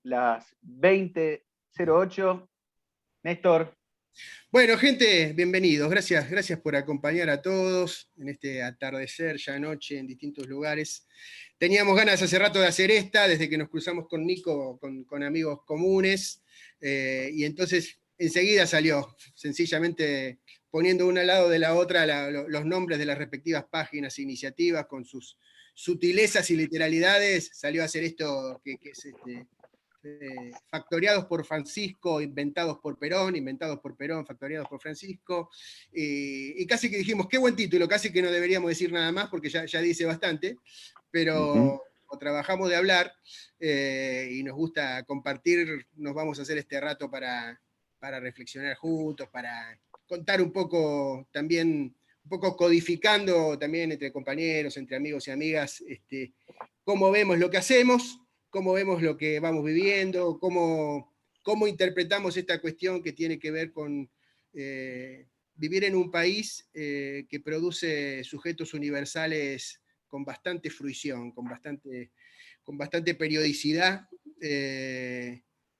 las 20:08. Néstor. Bueno, gente, bienvenidos. Gracias por acompañar a todos en este atardecer, ya noche, en distintos lugares. Teníamos ganas hace rato de hacer esta, desde que nos cruzamos con Nico, con amigos comunes, y entonces enseguida salió, sencillamente poniendo una al lado de la otra los nombres de las respectivas páginas e iniciativas, con sus sutilezas y literalidades, salió a hacer esto que es factoriados por Francisco, inventados por Perón, factoriados por Francisco, y casi que dijimos, qué buen título, casi que no deberíamos decir nada más porque ya dice bastante, pero trabajamos de hablar y nos gusta compartir, nos vamos a hacer este rato para reflexionar juntos, para contar un poco también, un poco codificando también entre compañeros, entre amigos y amigas, cómo vemos lo que hacemos, cómo vemos lo que vamos viviendo, cómo interpretamos esta cuestión que tiene que ver con vivir en un país que produce sujetos universales con bastante fruición, con bastante periodicidad,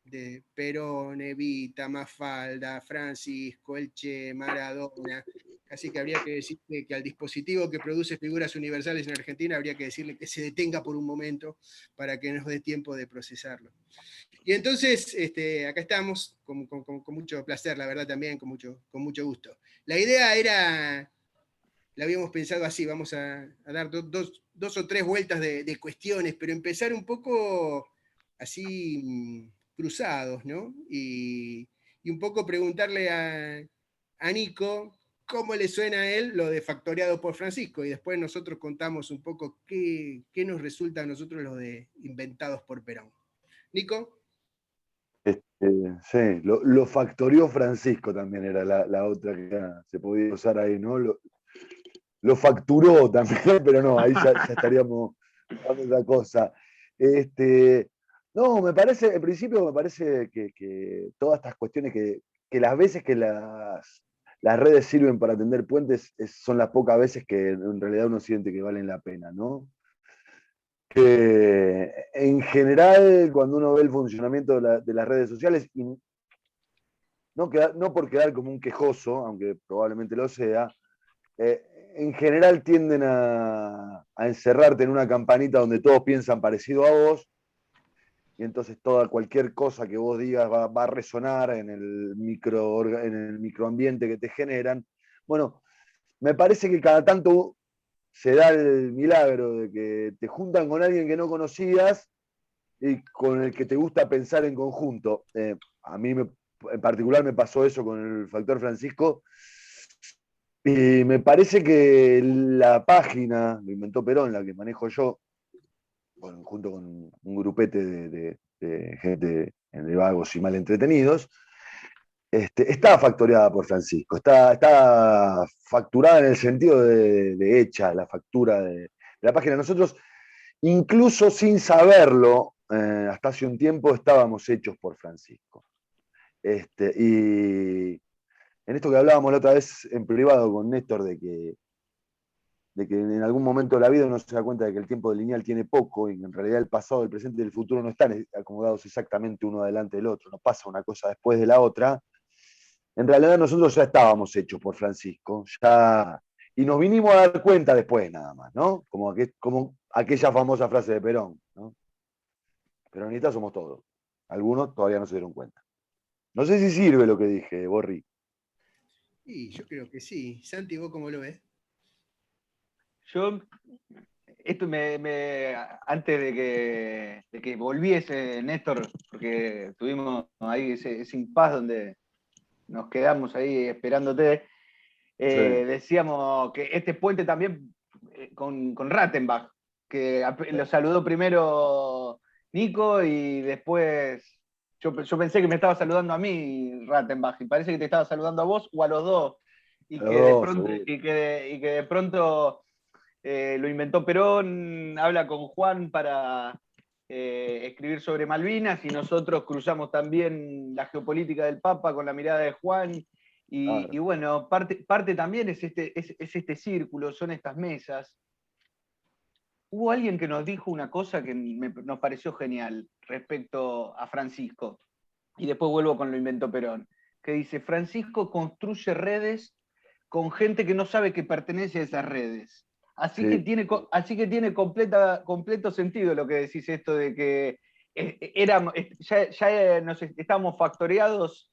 de Perón, Evita, Mafalda, Francisco, El Che, Maradona. Así que habría que decirle que al dispositivo que produce figuras universales en Argentina habría que decirle que se detenga por un momento para que nos dé tiempo de procesarlo. Y entonces, acá estamos, con mucho placer, la verdad también, con mucho gusto. La idea era, la habíamos pensado así, vamos a dar dos o tres vueltas de cuestiones, pero empezar un poco así cruzados, ¿no? Y un poco preguntarle a Nico cómo le suena a él lo de factoriado por Francisco, y después nosotros contamos un poco qué nos resulta a nosotros lo de inventados por Perón. Nico. Sí, lo factorió Francisco también era la otra que se podía usar ahí, ¿no? Lo facturó también, pero no, ahí ya estaríamos hablando de otra cosa. No, me parece, en principio me parece que todas estas cuestiones que las veces que las redes sirven para tender puentes son las pocas veces que en realidad uno siente que valen la pena, ¿no? Que en general, cuando uno ve el funcionamiento de las redes sociales, y no por quedar como un quejoso, aunque probablemente lo sea, en general tienden a encerrarte en una campanita donde todos piensan parecido a vos, y entonces cualquier cosa que vos digas va a resonar en el microambiente que te generan. Bueno, me parece que cada tanto se da el milagro de que te juntan con alguien que no conocías y con el que te gusta pensar en conjunto. A mí en particular me pasó eso con el Factor Francisco, y me parece que la página, lo inventó Perón, la que manejo yo, junto con un grupete de gente de vagos y mal entretenidos, está factoreada por Francisco, está facturada en el sentido de hecha la factura de la página. Nosotros, incluso sin saberlo, hasta hace un tiempo estábamos hechos por Francisco. Y en esto que hablábamos la otra vez en privado con Néstor, de que en algún momento de la vida uno se da cuenta de que el tiempo lineal tiene poco, y en realidad el pasado, el presente y el futuro no están acomodados exactamente uno delante del otro, no pasa una cosa después de la otra. En realidad nosotros ya estábamos hechos por Francisco, y nos vinimos a dar cuenta después nada más, ¿no? Como aquella famosa frase de Perón, ¿no? Peronistas somos todos. Algunos todavía no se dieron cuenta. No sé si sirve lo que dije, Borri. Y yo creo que sí. Santi, ¿vos cómo lo ves? Yo, esto antes de que volviese Néstor, porque tuvimos ahí ese impasse donde nos quedamos ahí esperándote, Sí. decíamos que este puente también con Rattenbach, que lo saludó primero Nico y después yo pensé que me estaba saludando a mí Rattenbach, y parece que te estaba saludando a vos o a los dos, y que de pronto lo inventó Perón, habla con Juan para escribir sobre Malvinas, y nosotros cruzamos también la geopolítica del Papa con la mirada de Juan. Claro. Y bueno, parte también es este círculo, son estas mesas. hubo alguien que nos dijo una cosa que nos pareció genial respecto a Francisco, y después vuelvo con lo inventó Perón, que dice, Francisco construye redes con gente que no sabe que pertenece a esas redes. Así que Sí, tiene completo sentido lo que decís esto de que ya estábamos factoreados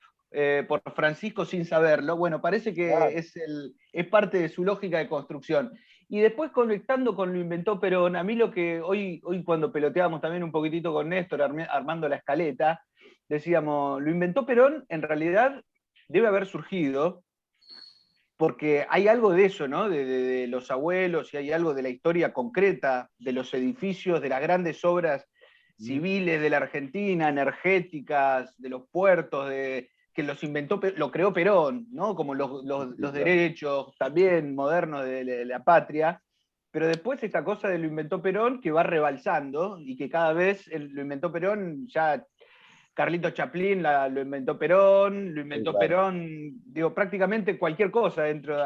por Francisco sin saberlo. Bueno, parece que claro. es parte de su lógica de construcción. Y después conectando con lo inventó Perón, a mí lo que hoy cuando peloteábamos también un poquitito con Néstor armando la escaleta, decíamos, lo inventó Perón en realidad debe haber surgido porque hay algo de eso, ¿no? De los abuelos y hay algo de la historia concreta, de los edificios, de las grandes obras civiles de la Argentina, energéticas, de los puertos, que lo creó Perón, ¿no? Como Sí, los claro. derechos también modernos de la patria. Pero después esta cosa de lo inventó Perón que va rebalsando y que cada vez lo inventó Perón ya Carlito Chaplin lo inventó Perón, lo Sí, inventó claro. Perón, digo, prácticamente cualquier cosa dentro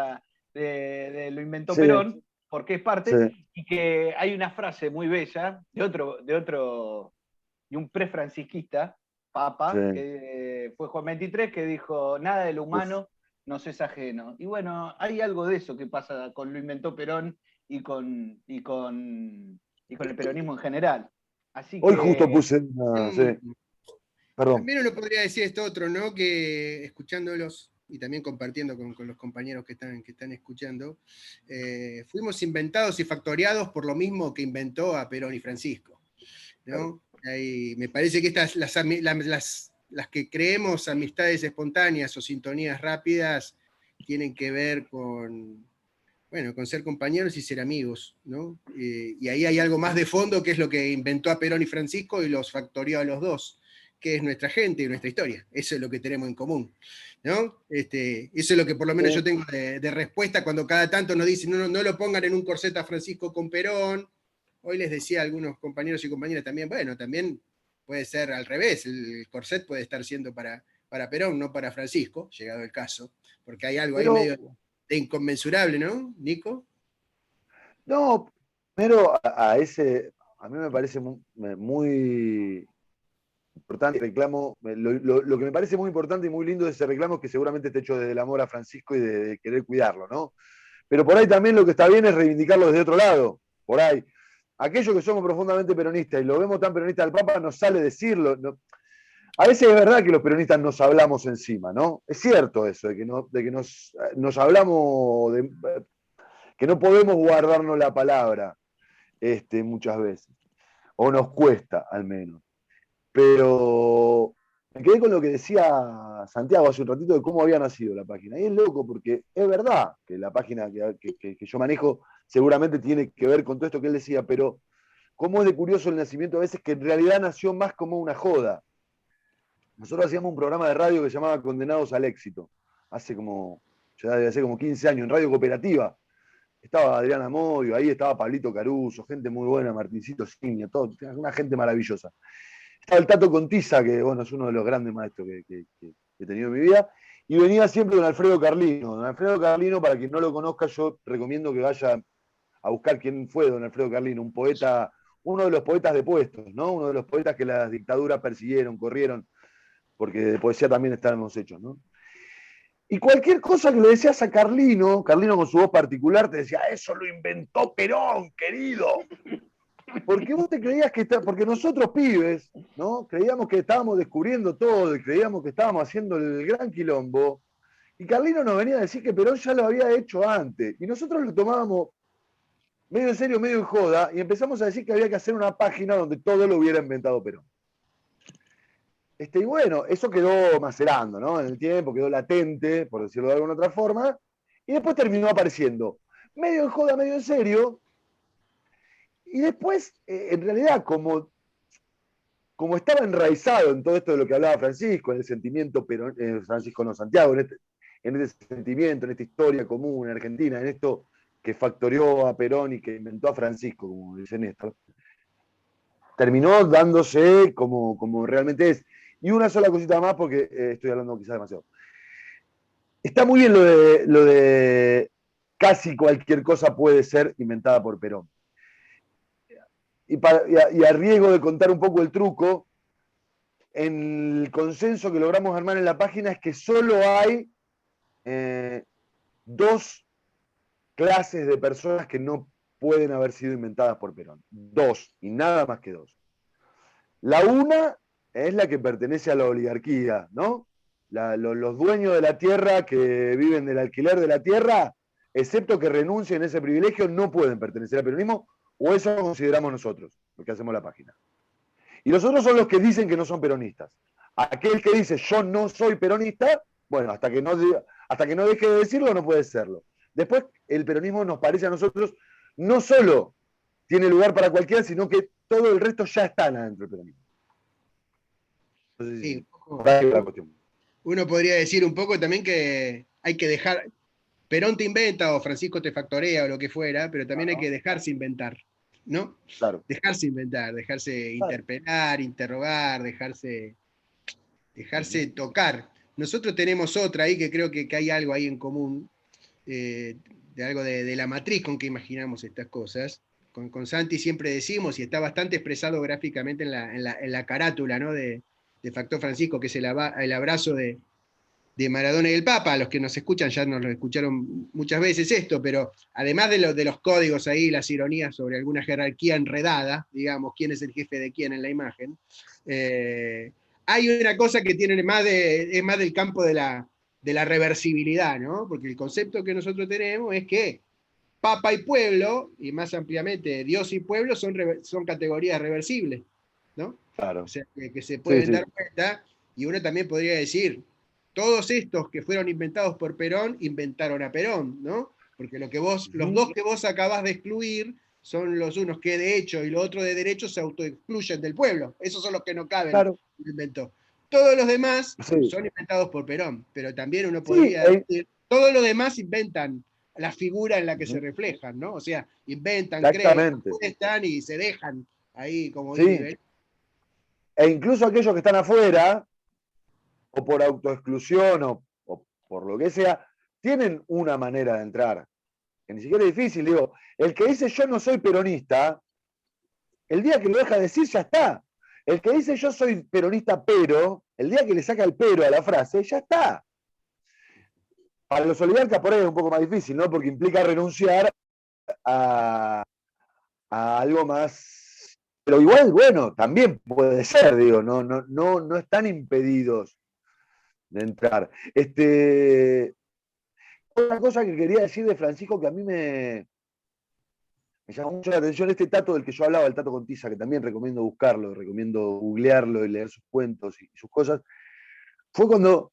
de lo inventó Sí, Perón, porque es sí, parte, y que hay una frase muy bella de un prefrancisquista, sí. Papa, que fue Juan XXIII, que dijo, nada de lo Uf. humano nos es ajeno. Y bueno, hay algo de eso que pasa con lo inventó Perón y con el peronismo en general. Así Hoy justo que puse una. Sí, perdón. También uno podría decir esto otro, ¿no? Que escuchándolos y también compartiendo con los compañeros que están escuchando, fuimos inventados y factoreados por lo mismo que inventó a Perón y Francisco, ¿no? Ahí, me parece que estas, las que creemos amistades espontáneas o sintonías rápidas, tienen que ver con, bueno, con ser compañeros y ser amigos, ¿no? Y ahí hay algo más de fondo que es lo que inventó a Perón y Francisco y los factorió a los dos, que es nuestra gente y nuestra historia. Eso es lo que tenemos en común, ¿no? Eso es lo que por lo menos yo Sí. tengo de respuesta cuando cada tanto nos dicen, no lo pongan en un corset a Francisco con Perón. Hoy les decía a algunos compañeros y compañeras también, bueno, también puede ser al revés, el corset puede estar siendo para Perón, no para Francisco, llegado el caso, porque hay algo ahí Pero, medio de inconmensurable, ¿no, Nico? no, pero a ese, a mí me parece muy importante el reclamo. Lo que me parece muy importante y muy lindo de ese reclamo es que seguramente está hecho desde el amor a Francisco y de querer cuidarlo, ¿no? Pero por ahí también lo que está bien es reivindicarlo desde otro lado. Por ahí. Aquellos que somos profundamente peronistas y lo vemos tan peronista del Papa, nos sale decirlo. No. A veces es verdad que los peronistas nos hablamos encima, ¿no? Es cierto eso, de que nos hablamos, que no podemos guardarnos la palabra muchas veces, o nos cuesta al menos. Pero me quedé con lo que decía Santiago hace un ratito de cómo había nacido la página. Y es loco porque es verdad que la página que yo manejo seguramente tiene que ver con todo esto que él decía, pero cómo es de curioso el nacimiento a veces que en realidad nació más como una joda. Nosotros hacíamos un programa de radio que se llamaba Condenados al Éxito, hace como, ya debe ser como 15 años, en Radio Cooperativa. Estaba Adriana Morio, ahí estaba Pablito Caruso, gente muy buena, Martincito Signia, todo, una gente maravillosa. Estaba el Tato Contiza, que bueno, es uno de los grandes maestros que he tenido en mi vida, y venía siempre don Alfredo Carlino. Don Alfredo Carlino, para quien no lo conozca, yo recomiendo que vaya a buscar quién fue don Alfredo Carlino, un poeta, uno de los poetas depuestos, ¿no? Uno de los poetas que las dictaduras persiguieron, corrieron, porque de poesía también estamos hechos, ¿no? Y cualquier cosa que le decías a Carlino, Carlino con su voz particular te decía, eso lo inventó Perón, querido. Porque vos te creías que porque nosotros pibes, ¿no? Creíamos que estábamos descubriendo todo y creíamos que estábamos haciendo el gran quilombo. Y Carlino nos venía a decir que Perón ya lo había hecho antes. Y nosotros lo tomábamos medio en serio, medio en joda, y empezamos a decir que había que hacer una página donde todo lo hubiera inventado Perón. Y bueno, eso quedó macerando, ¿no? En el tiempo, quedó latente, por decirlo de alguna otra forma, y después terminó apareciendo. Medio en joda, medio en serio. Y después, en realidad, como estaba enraizado en todo esto de lo que hablaba Francisco, en el sentimiento, pero Francisco no, Santiago, en este sentimiento, en esta historia común en Argentina, en esto que factorió a Perón y que inventó a Francisco, como dice Néstor, terminó dándose como realmente es. Y una sola cosita más, porque estoy hablando quizás demasiado. Está muy bien lo de casi cualquier cosa puede ser inventada por Perón. y a riesgo de contar un poco el truco, en el consenso que logramos armar en la página es que solo hay 2 clases de personas que no pueden haber sido inventadas por Perón. 2, y nada más que 2. La una es la que pertenece a la oligarquía, ¿no? Los dueños de la tierra que viven del alquiler de la tierra, excepto que renuncien a ese privilegio, no pueden pertenecer al peronismo, o eso lo consideramos nosotros, los que hacemos la página. Y los otros son los que dicen que no son peronistas. Aquel que dice yo no soy peronista, bueno, hasta que no deje de decirlo no puede serlo. Después, el peronismo nos parece a nosotros no solo tiene lugar para cualquiera, sino que todo el resto ya están adentro del peronismo. Entonces, Sí, la cuestión. uno podría decir un poco también que hay que dejar, Perón te inventa o Francisco te factorea o lo que fuera, pero también hay que dejarse inventar, ¿no? Claro. Dejarse inventar, dejarse interpelar, interrogar, dejarse tocar. Nosotros tenemos otra ahí que creo que hay algo ahí en común, de algo de la matriz con que imaginamos estas cosas. Con Santi siempre decimos, y está bastante expresado gráficamente en la carátula, ¿no? de Factor Francisco, que es el abrazo de Maradona y el Papa. A los que nos escuchan ya nos lo escucharon muchas veces esto, pero además de los códigos ahí, las ironías sobre alguna jerarquía enredada, digamos, quién es el jefe de quién en la imagen, hay una cosa que tiene es más del campo de la reversibilidad, ¿no? Porque el concepto que nosotros tenemos es que Papa y pueblo, y más ampliamente Dios y pueblo, son categorías reversibles, ¿no? Claro. O sea, que se pueden dar cuenta, y uno también podría decir, todos estos que fueron inventados por Perón, inventaron a Perón, ¿no? Porque los dos que vos acabás de excluir son los unos que de hecho y los otros de derecho se autoexcluyen del pueblo. Esos son los que no caben, claro. Inventó. Todos los demás son inventados por Perón, pero también uno podría decir, todos los demás inventan la figura en la que se reflejan, ¿no? O sea, inventan, creen, están y se dejan ahí como viven. E incluso aquellos que están afuera, o por autoexclusión, o por lo que sea, tienen una manera de entrar, que ni siquiera es difícil. Digo, el que dice yo no soy peronista, el día que lo deja de decir ya está. El que dice yo soy peronista pero, el día que le saca el pero a la frase, ya está. Para los oligarcas por ahí es un poco más difícil, ¿no? Porque implica renunciar a algo más. Pero igual, bueno, también puede ser, digo, no están impedidos de entrar. Otra cosa que quería decir de Francisco que a mí me llamó mucho la atención, este Tato del que yo hablaba, el Tato Contiza, que también recomiendo buscarlo, recomiendo googlearlo y leer sus cuentos y sus cosas, fue cuando,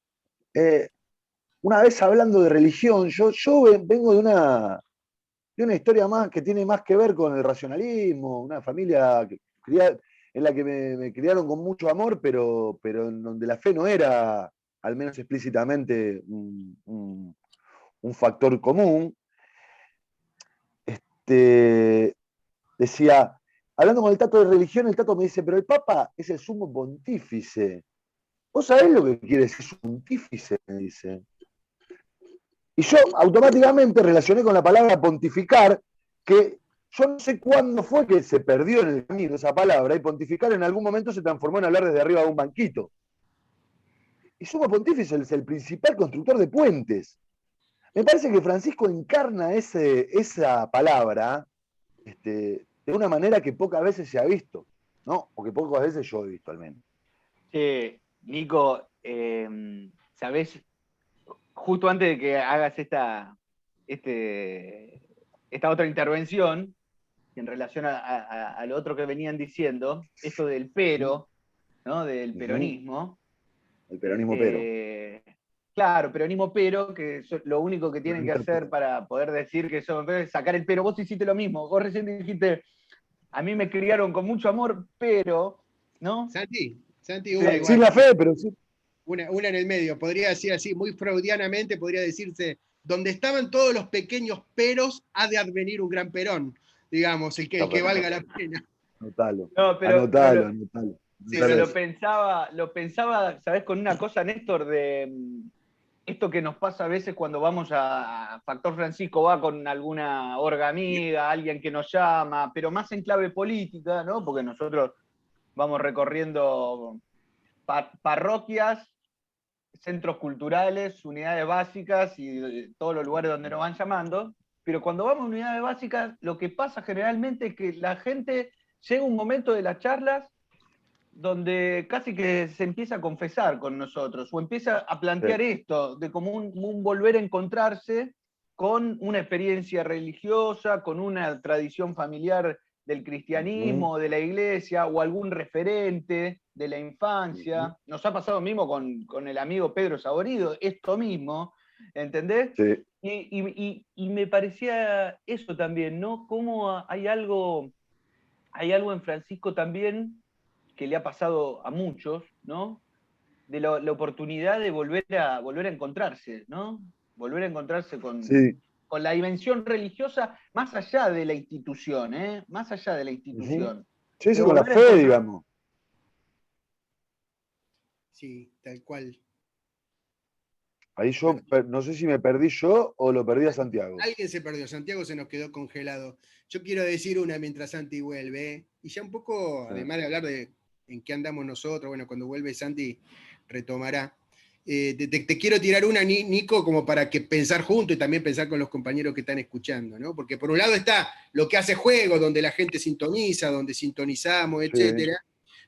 una vez hablando de religión, yo vengo de una historia más que tiene más que ver con el racionalismo, una familia en la que me criaron con mucho amor, pero en donde la fe no era, al menos explícitamente, un factor común. Decía, hablando con el Tato de religión, el Tato me dice, pero el Papa es el sumo pontífice. ¿Vos sabés lo que quiere decir pontífice? Me dice. Y yo automáticamente relacioné con la palabra pontificar, que yo no sé cuándo fue que se perdió en el camino esa palabra, y pontificar en algún momento se transformó en hablar desde arriba de un banquito. Y sumo pontífice es el principal constructor de puentes. Me parece que Francisco encarna esa palabra de una manera que pocas veces se ha visto, ¿no? O que pocas veces yo he visto al menos. Nico, ¿sabés? Justo antes de que hagas esta otra intervención, en relación a lo otro que venían diciendo, esto del pero, ¿no? Del peronismo. El peronismo pero. Claro, peronismo pero, que lo único que tienen que hacer para poder decir que son es sacar el pero. Vos hiciste lo mismo, vos recién dijiste, a mí me criaron con mucho amor, pero, ¿no? Santi, sin la fe, pero sí. Una en el medio, podría decir así, muy freudianamente, podría decirse, donde estaban todos los pequeños peros, ha de advenir un gran Perón, digamos, el que valga la pena. Anotalo. No, anotalo. Sí, pero lo pensaba, ¿sabés? Con una cosa, Néstor, de esto que nos pasa a veces cuando vamos a Factor Francisco, va con alguna orga amiga, alguien que nos llama, pero más en clave política, ¿no? Porque nosotros vamos recorriendo parroquias, centros culturales, unidades básicas y todos los lugares donde nos van llamando. Pero cuando vamos a unidades básicas, lo que pasa generalmente es que la gente llega un momento de las charlas donde casi que se empieza a confesar con nosotros, o empieza a plantear esto, de como un volver a encontrarse con una experiencia religiosa, con una tradición familiar del cristianismo, de la iglesia, o algún referente de la infancia. Nos ha pasado mismo con el amigo Pedro Saborido, esto mismo, ¿entendés? Sí. Y me parecía eso también, ¿no? Cómo hay algo en Francisco también que le ha pasado a muchos, ¿no? De la oportunidad de volver a encontrarse, ¿no? Volver a encontrarse con la dimensión religiosa más allá de la institución, ¿eh? Más allá de la institución. Sí, con la fe, digamos. Sí, tal cual. Ahí yo no sé si me perdí yo o lo perdí a Santiago. Alguien se perdió, Santiago se nos quedó congelado. Yo quiero decir una mientras Santi vuelve, y ya un poco, además de hablar de en qué andamos nosotros, bueno, cuando vuelve Santi retomará. Te quiero tirar una, Nico, como para que pensar juntos y también pensar con los compañeros que están escuchando, ¿no? Porque por un lado está lo que hace juego, donde la gente sintoniza, donde sintonizamos, etcétera,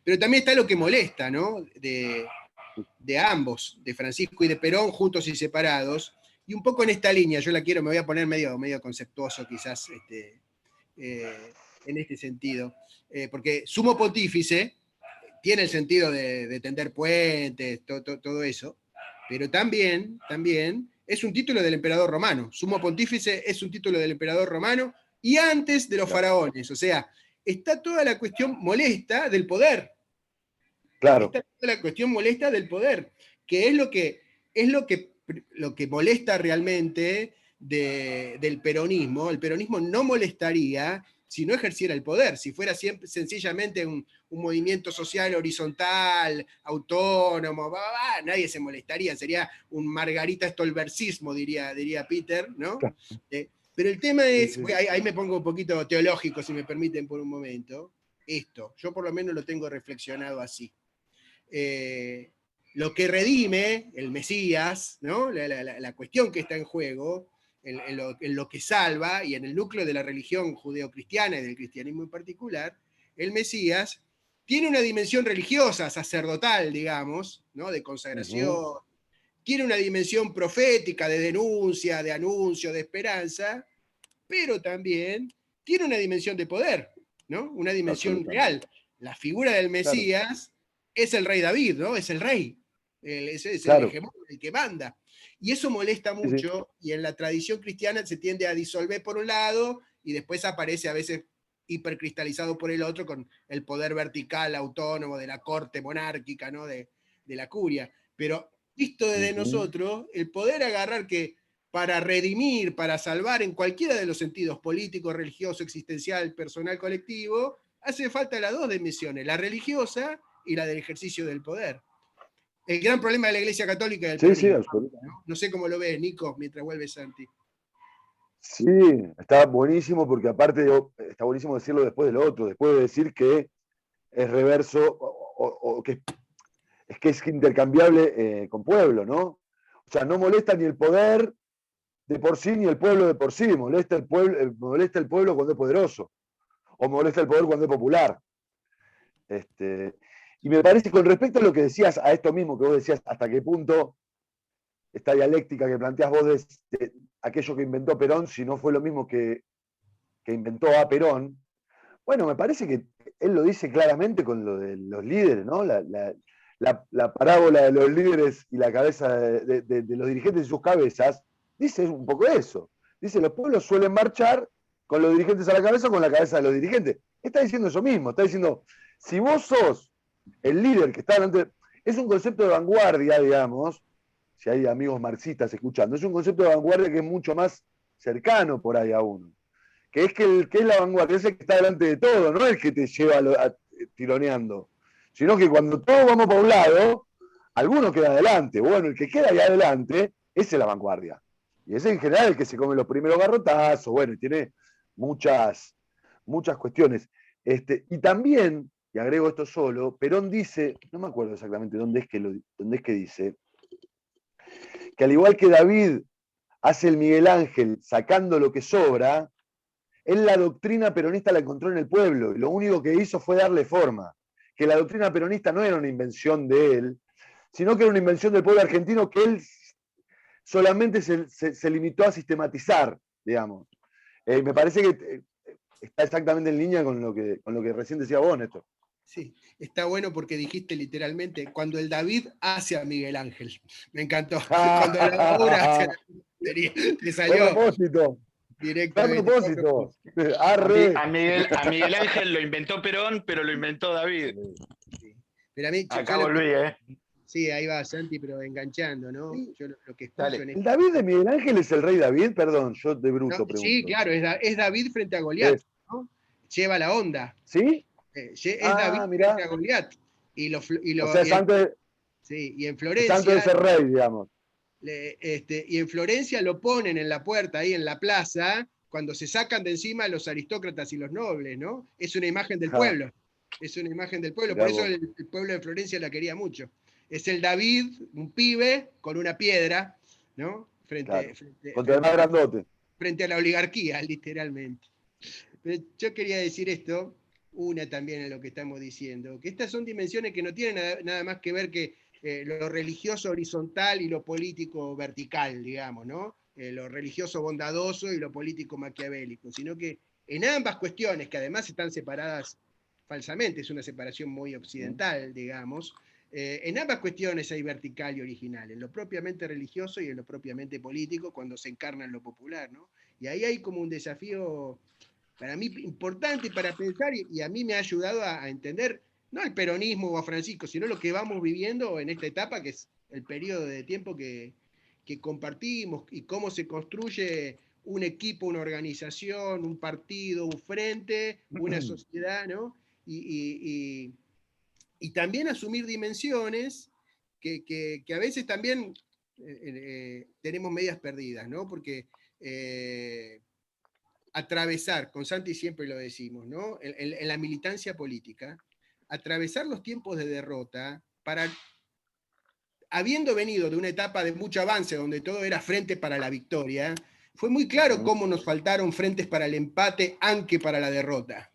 pero también está lo que molesta, ¿no? De ambos, de Francisco y de Perón, juntos y separados, y un poco en esta línea, yo la quiero, me voy a poner medio conceptuoso quizás en este sentido, porque sumo pontífice tiene el sentido de tender puentes, todo eso, pero también es un título del emperador romano, sumo pontífice es un título del emperador romano, y antes de los faraones, o sea, está toda la cuestión molesta del poder. Claro. Esta es la cuestión molesta del poder, que es lo que molesta realmente del peronismo. El peronismo no molestaría si no ejerciera el poder, si fuera sencillamente un movimiento social horizontal, autónomo, nadie se molestaría, sería un Margarita Stolbercismo, diría Peter, ¿no? Pero el tema es, ahí me pongo un poquito teológico, si me permiten por un momento, yo por lo menos lo tengo reflexionado así. Lo que redime el Mesías, ¿no? la cuestión que está en juego, en lo que salva y en el núcleo de la religión judeocristiana y del cristianismo en particular, el Mesías tiene una dimensión religiosa, sacerdotal, digamos, ¿no? De consagración, tiene una dimensión profética, de denuncia, de anuncio, de esperanza, pero también tiene una dimensión de poder, ¿no? Una dimensión real. La figura del Mesías es el rey David, ¿no? Es el rey, es el hegemón, el que manda. Y eso molesta mucho, y en la tradición cristiana se tiende a disolver por un lado, y después aparece a veces hipercristalizado por el otro, con el poder vertical, autónomo de la corte monárquica, ¿no? de la curia. Pero visto desde nosotros, el poder agarrar que para redimir, para salvar en cualquiera de los sentidos, político, religioso, existencial, personal, colectivo, hace falta las dos dimensiones, la religiosa y la del ejercicio del poder. El gran problema de la Iglesia Católica es el peronismo, absolutamente. ¿no? No sé cómo lo ves, Nico, mientras vuelve Santi. Sí, está buenísimo, porque aparte está buenísimo decirlo después del otro, después de decir que es reverso o que es intercambiable con pueblo, ¿no? O sea, no molesta ni el poder de por sí ni el pueblo de por sí, molesta el pueblo cuando es poderoso, o molesta el poder cuando es popular. Y me parece, con respecto a lo que decías, a esto mismo que vos decías, hasta qué punto esta dialéctica que planteás vos de aquello que inventó Perón, si no fue lo mismo que inventó a Perón, bueno, me parece que él lo dice claramente con lo de los líderes, ¿no? La parábola de los líderes y la cabeza de los dirigentes y sus cabezas, dice un poco eso. Dice, los pueblos suelen marchar con los dirigentes a la cabeza o con la cabeza de los dirigentes. Está diciendo eso mismo, está diciendo, si vos sos el líder que está delante, es un concepto de vanguardia, digamos, si hay amigos marxistas escuchando, es un concepto de vanguardia que es mucho más cercano por ahí a uno. Que es que el que es la vanguardia es el que está delante de todo, no el que te lleva tironeando, sino que cuando todos vamos para un lado, alguno queda adelante. Bueno, el que queda ahí adelante Esa es la vanguardia. Y ese en general el que se come los primeros garrotazos, bueno, y tiene muchas cuestiones. Y también, y agrego esto solo, Perón dice, no me acuerdo exactamente dónde es que dice, que al igual que David hace el Miguel Ángel sacando lo que sobra, él la doctrina peronista la encontró en el pueblo y lo único que hizo fue darle forma. Que la doctrina peronista no era una invención de él, sino que era una invención del pueblo argentino que él solamente se limitó a sistematizar, digamos. Me parece que está exactamente en línea con lo que recién decía vos, Néstor. Sí, está bueno porque dijiste literalmente, cuando el David hace a Miguel Ángel. Me encantó. Cuando la obra hace a la serie, te salió. A propósito. Directamente. A propósito. A Miguel Ángel lo inventó Perón, pero lo inventó David. Sí. Pero a mí, Acá volví, Sí, ahí va Santi, pero enganchando, ¿no? Yo lo que escucho Dale. en ¿El David de Miguel Ángel es el rey David? Perdón, yo de bruto pregunto. Sí, claro, es David frente a Goliat, ¿no? Lleva la onda. ¿Sí? Es David mirá. frente a Goliat. O sea, es antes y en de Florencia. ser rey, digamos. Y en Florencia lo ponen en la puerta, ahí en la plaza, cuando se sacan de encima los aristócratas y los nobles, ¿no? Es una imagen del pueblo. Es una imagen del pueblo, por eso el pueblo de Florencia la quería mucho. Es el David, un pibe con una piedra, ¿no? Contra el más grandote. Frente a la oligarquía, literalmente. Pero yo quería decir esto, una también en lo que estamos diciendo, que estas son dimensiones que no tienen nada más que ver que lo religioso horizontal y lo político vertical, digamos, ¿no? Lo religioso bondadoso y lo político maquiavélico, sino que en ambas cuestiones, que además están separadas falsamente, es una separación muy occidental, digamos, en ambas cuestiones hay vertical y original, en lo propiamente religioso y en lo propiamente político, cuando se encarna en lo popular, ¿no? Y ahí hay como un desafío para mí importante para pensar, y a mí me ha ayudado a entender, no el peronismo o a Francisco, sino lo que vamos viviendo en esta etapa, que es el periodo de tiempo que compartimos y cómo se construye un equipo, una organización, un partido, un frente, una sociedad, ¿no? Y también asumir dimensiones que a veces también tenemos medias perdidas, ¿no? Porque atravesar, con Santi siempre lo decimos, ¿no? En la militancia política, atravesar los tiempos de derrota para, habiendo venido de una etapa de mucho avance donde todo era frente para la victoria, fue muy claro cómo nos faltaron frentes para el empate, aunque para la derrota,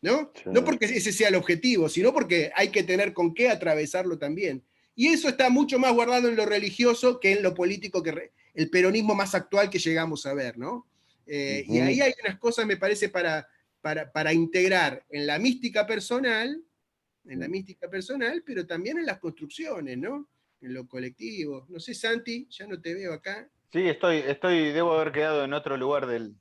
¿no? Sí. No porque ese sea el objetivo, sino porque hay que tener con qué atravesarlo también. Y eso está mucho más guardado en lo religioso que en lo político, que el peronismo más actual que llegamos a ver, ¿no? Y ahí hay unas cosas, me parece, para integrar en la mística personal, pero también en las construcciones, ¿no? En lo colectivo. No sé, Santi, ya no te veo acá. Sí, debo haber quedado en otro lugar de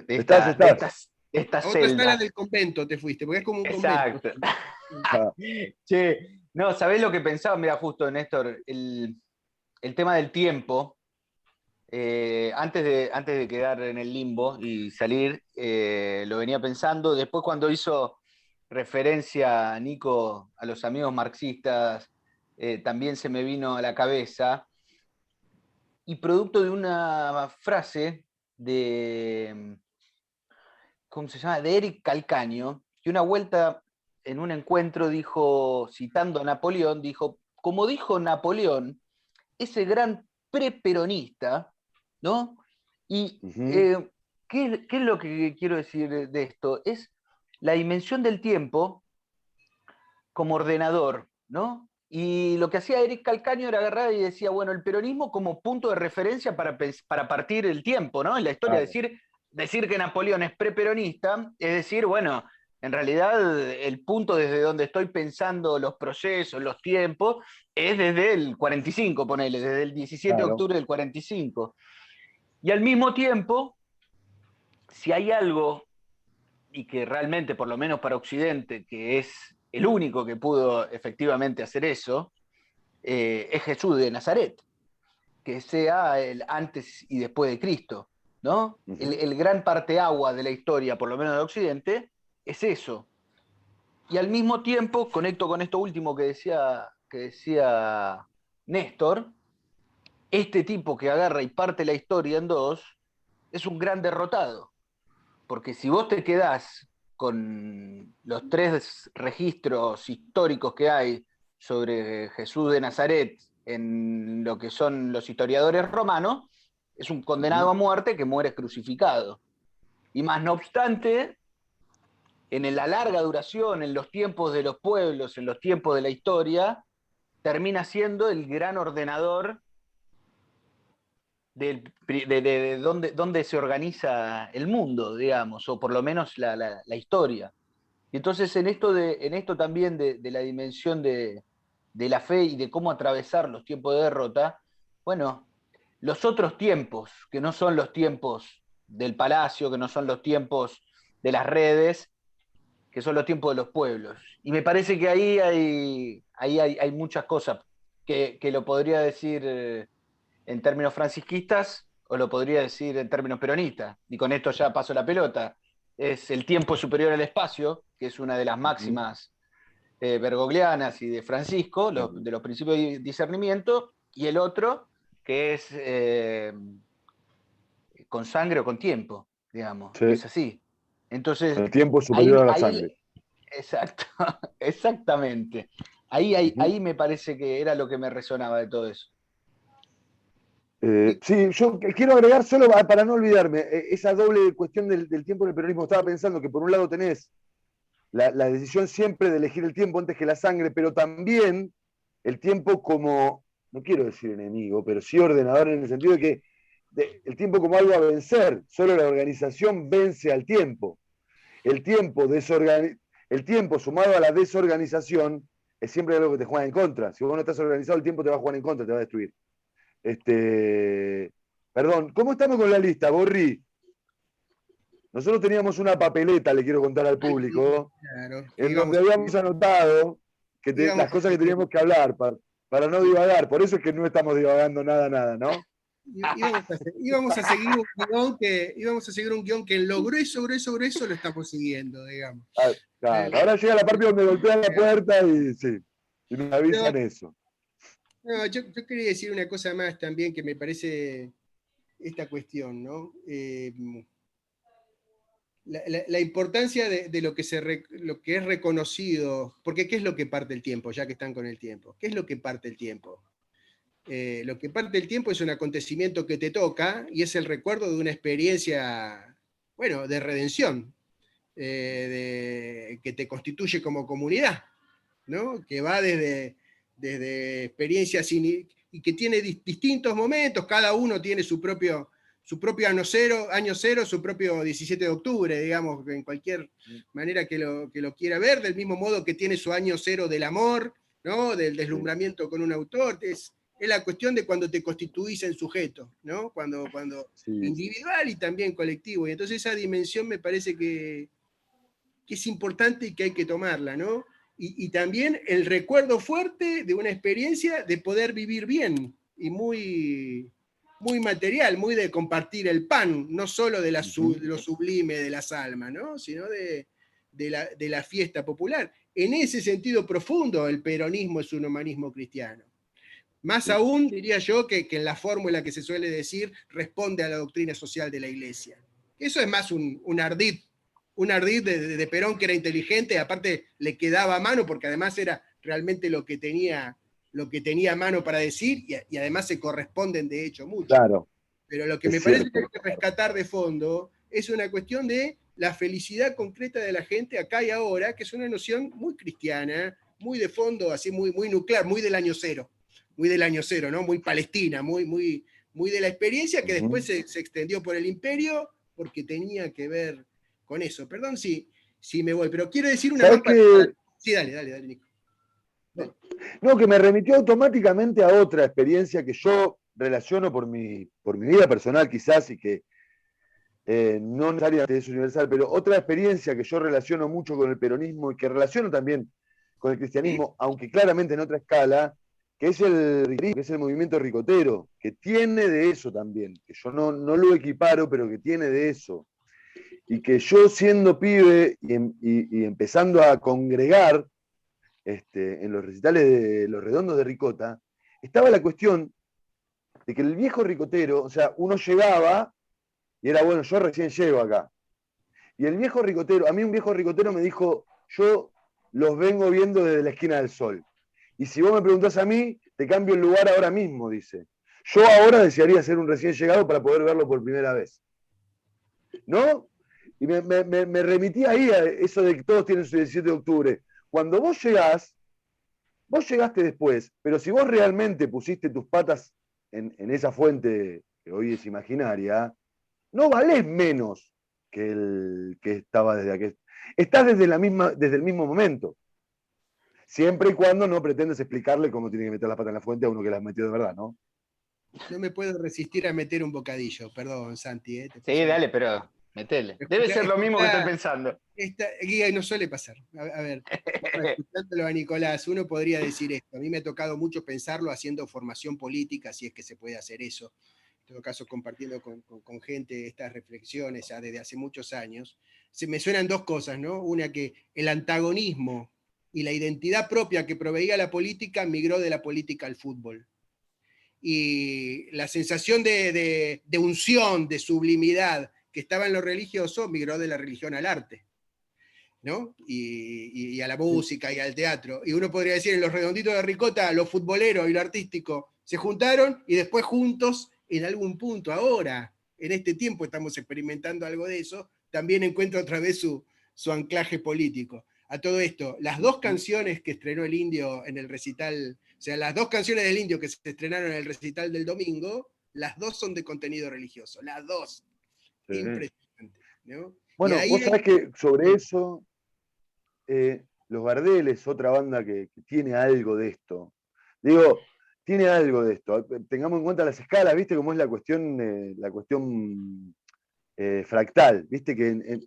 esta otra celda. sala del convento te fuiste, porque es como un convento. Exacto. Che, no, ¿sabés lo que pensaba? Mira, justo, Néstor, el tema del tiempo, antes de quedar en el limbo y salir, lo venía pensando. Después, cuando hizo referencia Nico a los amigos marxistas, también se me vino a la cabeza. Y producto de una frase de, ¿cómo se llama?, de Eric Calcaño, que una vuelta en un encuentro dijo, citando a Napoleón, dijo, como dijo Napoleón, ese gran preperonista, ¿no? Y ¿qué es lo que quiero decir de esto? Es la dimensión del tiempo como ordenador, ¿no? Y lo que hacía Eric Calcaño era agarrar y decía, bueno, el peronismo como punto de referencia para partir el tiempo, ¿no? En la historia, claro. Decir que Napoleón es preperonista, es decir, bueno, en realidad el punto desde donde estoy pensando los procesos, los tiempos, es desde el 45, ponele, desde el 17 de octubre del 45. Y al mismo tiempo, si hay algo, y que realmente, por lo menos para Occidente, que es el único que pudo efectivamente hacer eso, es Jesús de Nazaret, que sea el antes y después de Cristo, ¿no? El gran parteagua de la historia, por lo menos de Occidente, es eso. Y al mismo tiempo, conecto con esto último que decía Néstor, este tipo que agarra y parte la historia en dos es un gran derrotado. Porque si vos te quedás con los tres registros históricos que hay sobre Jesús de Nazaret en lo que son los historiadores romanos, es un condenado a muerte que muere crucificado. Y más no obstante, en la larga duración, en los tiempos de los pueblos, en los tiempos de la historia, termina siendo el gran ordenador de dónde se organiza el mundo, digamos, o por lo menos la historia. Y entonces en esto también de la dimensión de la fe y de cómo atravesar los tiempos de derrota, bueno, los otros tiempos, que no son los tiempos del palacio, que no son los tiempos de las redes, que son los tiempos de los pueblos. Y me parece que hay muchas cosas que lo podría decir en términos francisquistas o lo podría decir en términos peronistas. Y con esto ya paso la pelota. Es el tiempo superior al espacio, que es una de las máximas bergoglianas y de Francisco, de los principios de discernimiento, y el otro, que es con sangre o con tiempo, digamos, Sí. es así. Entonces, El tiempo es superior a la sangre. Exacto, exactamente. Ahí me parece que era lo que me resonaba de todo eso. Sí, yo quiero agregar solo para no olvidarme, esa doble cuestión del tiempo en el peronismo. Estaba pensando que por un lado tenés la decisión siempre de elegir el tiempo antes que la sangre, pero también el tiempo como, no quiero decir enemigo, pero sí ordenador en el sentido de que el tiempo como algo a vencer. Solo la organización vence al tiempo. El tiempo, el tiempo sumado a la desorganización es siempre algo que te juega en contra. Si vos no estás organizado, el tiempo te va a jugar en contra, te va a destruir. Perdón, ¿cómo estamos con la lista, Borri? Nosotros teníamos una papeleta, le quiero contar al público, Claro, en donde habíamos anotado las cosas que teníamos que hablar para no divagar. Por eso es que no estamos divagando nada, ¿no? Íbamos a seguir un guión que en lo grueso lo estamos siguiendo, digamos. Claro. Ahora llega la parte donde golpean la puerta y me avisan eso. No, yo quería decir una cosa más también que me parece esta cuestión, ¿no? La importancia de lo que es reconocido, porque ¿qué es lo que parte el tiempo, ya que están con el tiempo? ¿Qué es lo que parte el tiempo? Lo que parte el tiempo es un acontecimiento que te toca y es el recuerdo de una experiencia, bueno, de redención, que te constituye como comunidad, ¿no? Que va desde experiencias y que tiene distintos momentos, cada uno tiene su propio año cero, su propio 17 de octubre, digamos, en cualquier manera que lo quiera ver, del mismo modo que tiene su año cero del amor, ¿no? Del deslumbramiento con un autor. Es la cuestión de cuando te constituís en sujeto, ¿no? Cuando individual y también colectivo. Y entonces esa dimensión me parece que es importante y que hay que tomarla, ¿no? Y también el recuerdo fuerte de una experiencia de poder vivir bien y muy material, muy de compartir el pan, no solo de lo sublime de las almas, ¿no? Sino de la fiesta popular. En ese sentido profundo, el peronismo es un humanismo cristiano. Más aún, diría yo, que en la fórmula que se suele decir, responde a la doctrina social de la Iglesia. Eso es más un ardid de Perón, que era inteligente, aparte le quedaba a mano, porque además era realmente lo que tenía a mano para decir, y además se corresponden de hecho mucho. Claro. Pero lo que me parece que hay que rescatar de fondo es una cuestión de la felicidad concreta de la gente acá y ahora, que es una noción muy cristiana, muy de fondo, así muy nuclear, muy del año cero, ¿no? Muy palestina, muy de la experiencia que después se extendió por el imperio porque tenía que ver con eso. Perdón si me voy, pero quiero decir una más. Sí, dale, Nico. No, que me remitió automáticamente a otra experiencia que yo relaciono por mi vida personal quizás, y que no necesariamente es universal, pero otra experiencia que yo relaciono mucho con el peronismo y que relaciono también con el cristianismo, aunque claramente en otra escala, que es el movimiento ricotero, que tiene de eso también, que yo no lo equiparo, pero que tiene de eso. Y que yo siendo pibe y empezando a congregar en los recitales de Los Redondos de Ricota, estaba la cuestión de que el viejo ricotero, o sea, uno llegaba y era, bueno, yo recién llego acá. Y el viejo ricotero, a mí un viejo ricotero me dijo, yo los vengo viendo desde la esquina del sol. Y si vos me preguntás a mí, te cambio el lugar ahora mismo, dice. Yo ahora desearía ser un recién llegado para poder verlo por primera vez. ¿No? Y me remití ahí a eso de que todos tienen su 17 de octubre. Cuando vos llegás, vos llegaste después, pero si vos realmente pusiste tus patas en esa fuente que hoy es imaginaria, no valés menos que el que estaba desde aquel. Estás desde el mismo momento. Siempre y cuando no pretendes explicarle cómo tiene que meter las patas en la fuente a uno que las metió de verdad, ¿no? No me puedo resistir a meter un bocadillo, perdón, Santi. Sí, dale, pero metele. Debe ser lo mismo que estoy pensando. Guía, no suele pasar. A ver, escuchándolo a Nicolás, uno podría decir esto. A mí me ha tocado mucho pensarlo haciendo formación política, si es que se puede hacer eso. En todo caso, compartiendo con gente estas reflexiones ya desde hace muchos años. Me suenan dos cosas, ¿no? Una, que el antagonismo y la identidad propia que proveía la política migró de la política al fútbol. Y la sensación de unción, de sublimidad que estaba en lo religioso, migró de la religión al arte, ¿no? Y a la música y al teatro. Y uno podría decir, en los redonditos de ricota, lo futbolero y lo artístico se juntaron y después juntos, en algún punto, ahora, en este tiempo estamos experimentando algo de eso, también encuentra otra vez su anclaje político. A todo esto, las dos canciones que estrenó el Indio en el recital, o sea, las dos canciones del Indio que se estrenaron en el recital del domingo, las dos son de contenido religioso, las dos. Sí. Impresionante, ¿no? Bueno, vos sabés que sobre eso, Los Gardeles, otra banda que tiene algo de esto. Digo, tiene algo de esto. Tengamos en cuenta las escalas, ¿viste? Cómo es la cuestión fractal, ¿viste?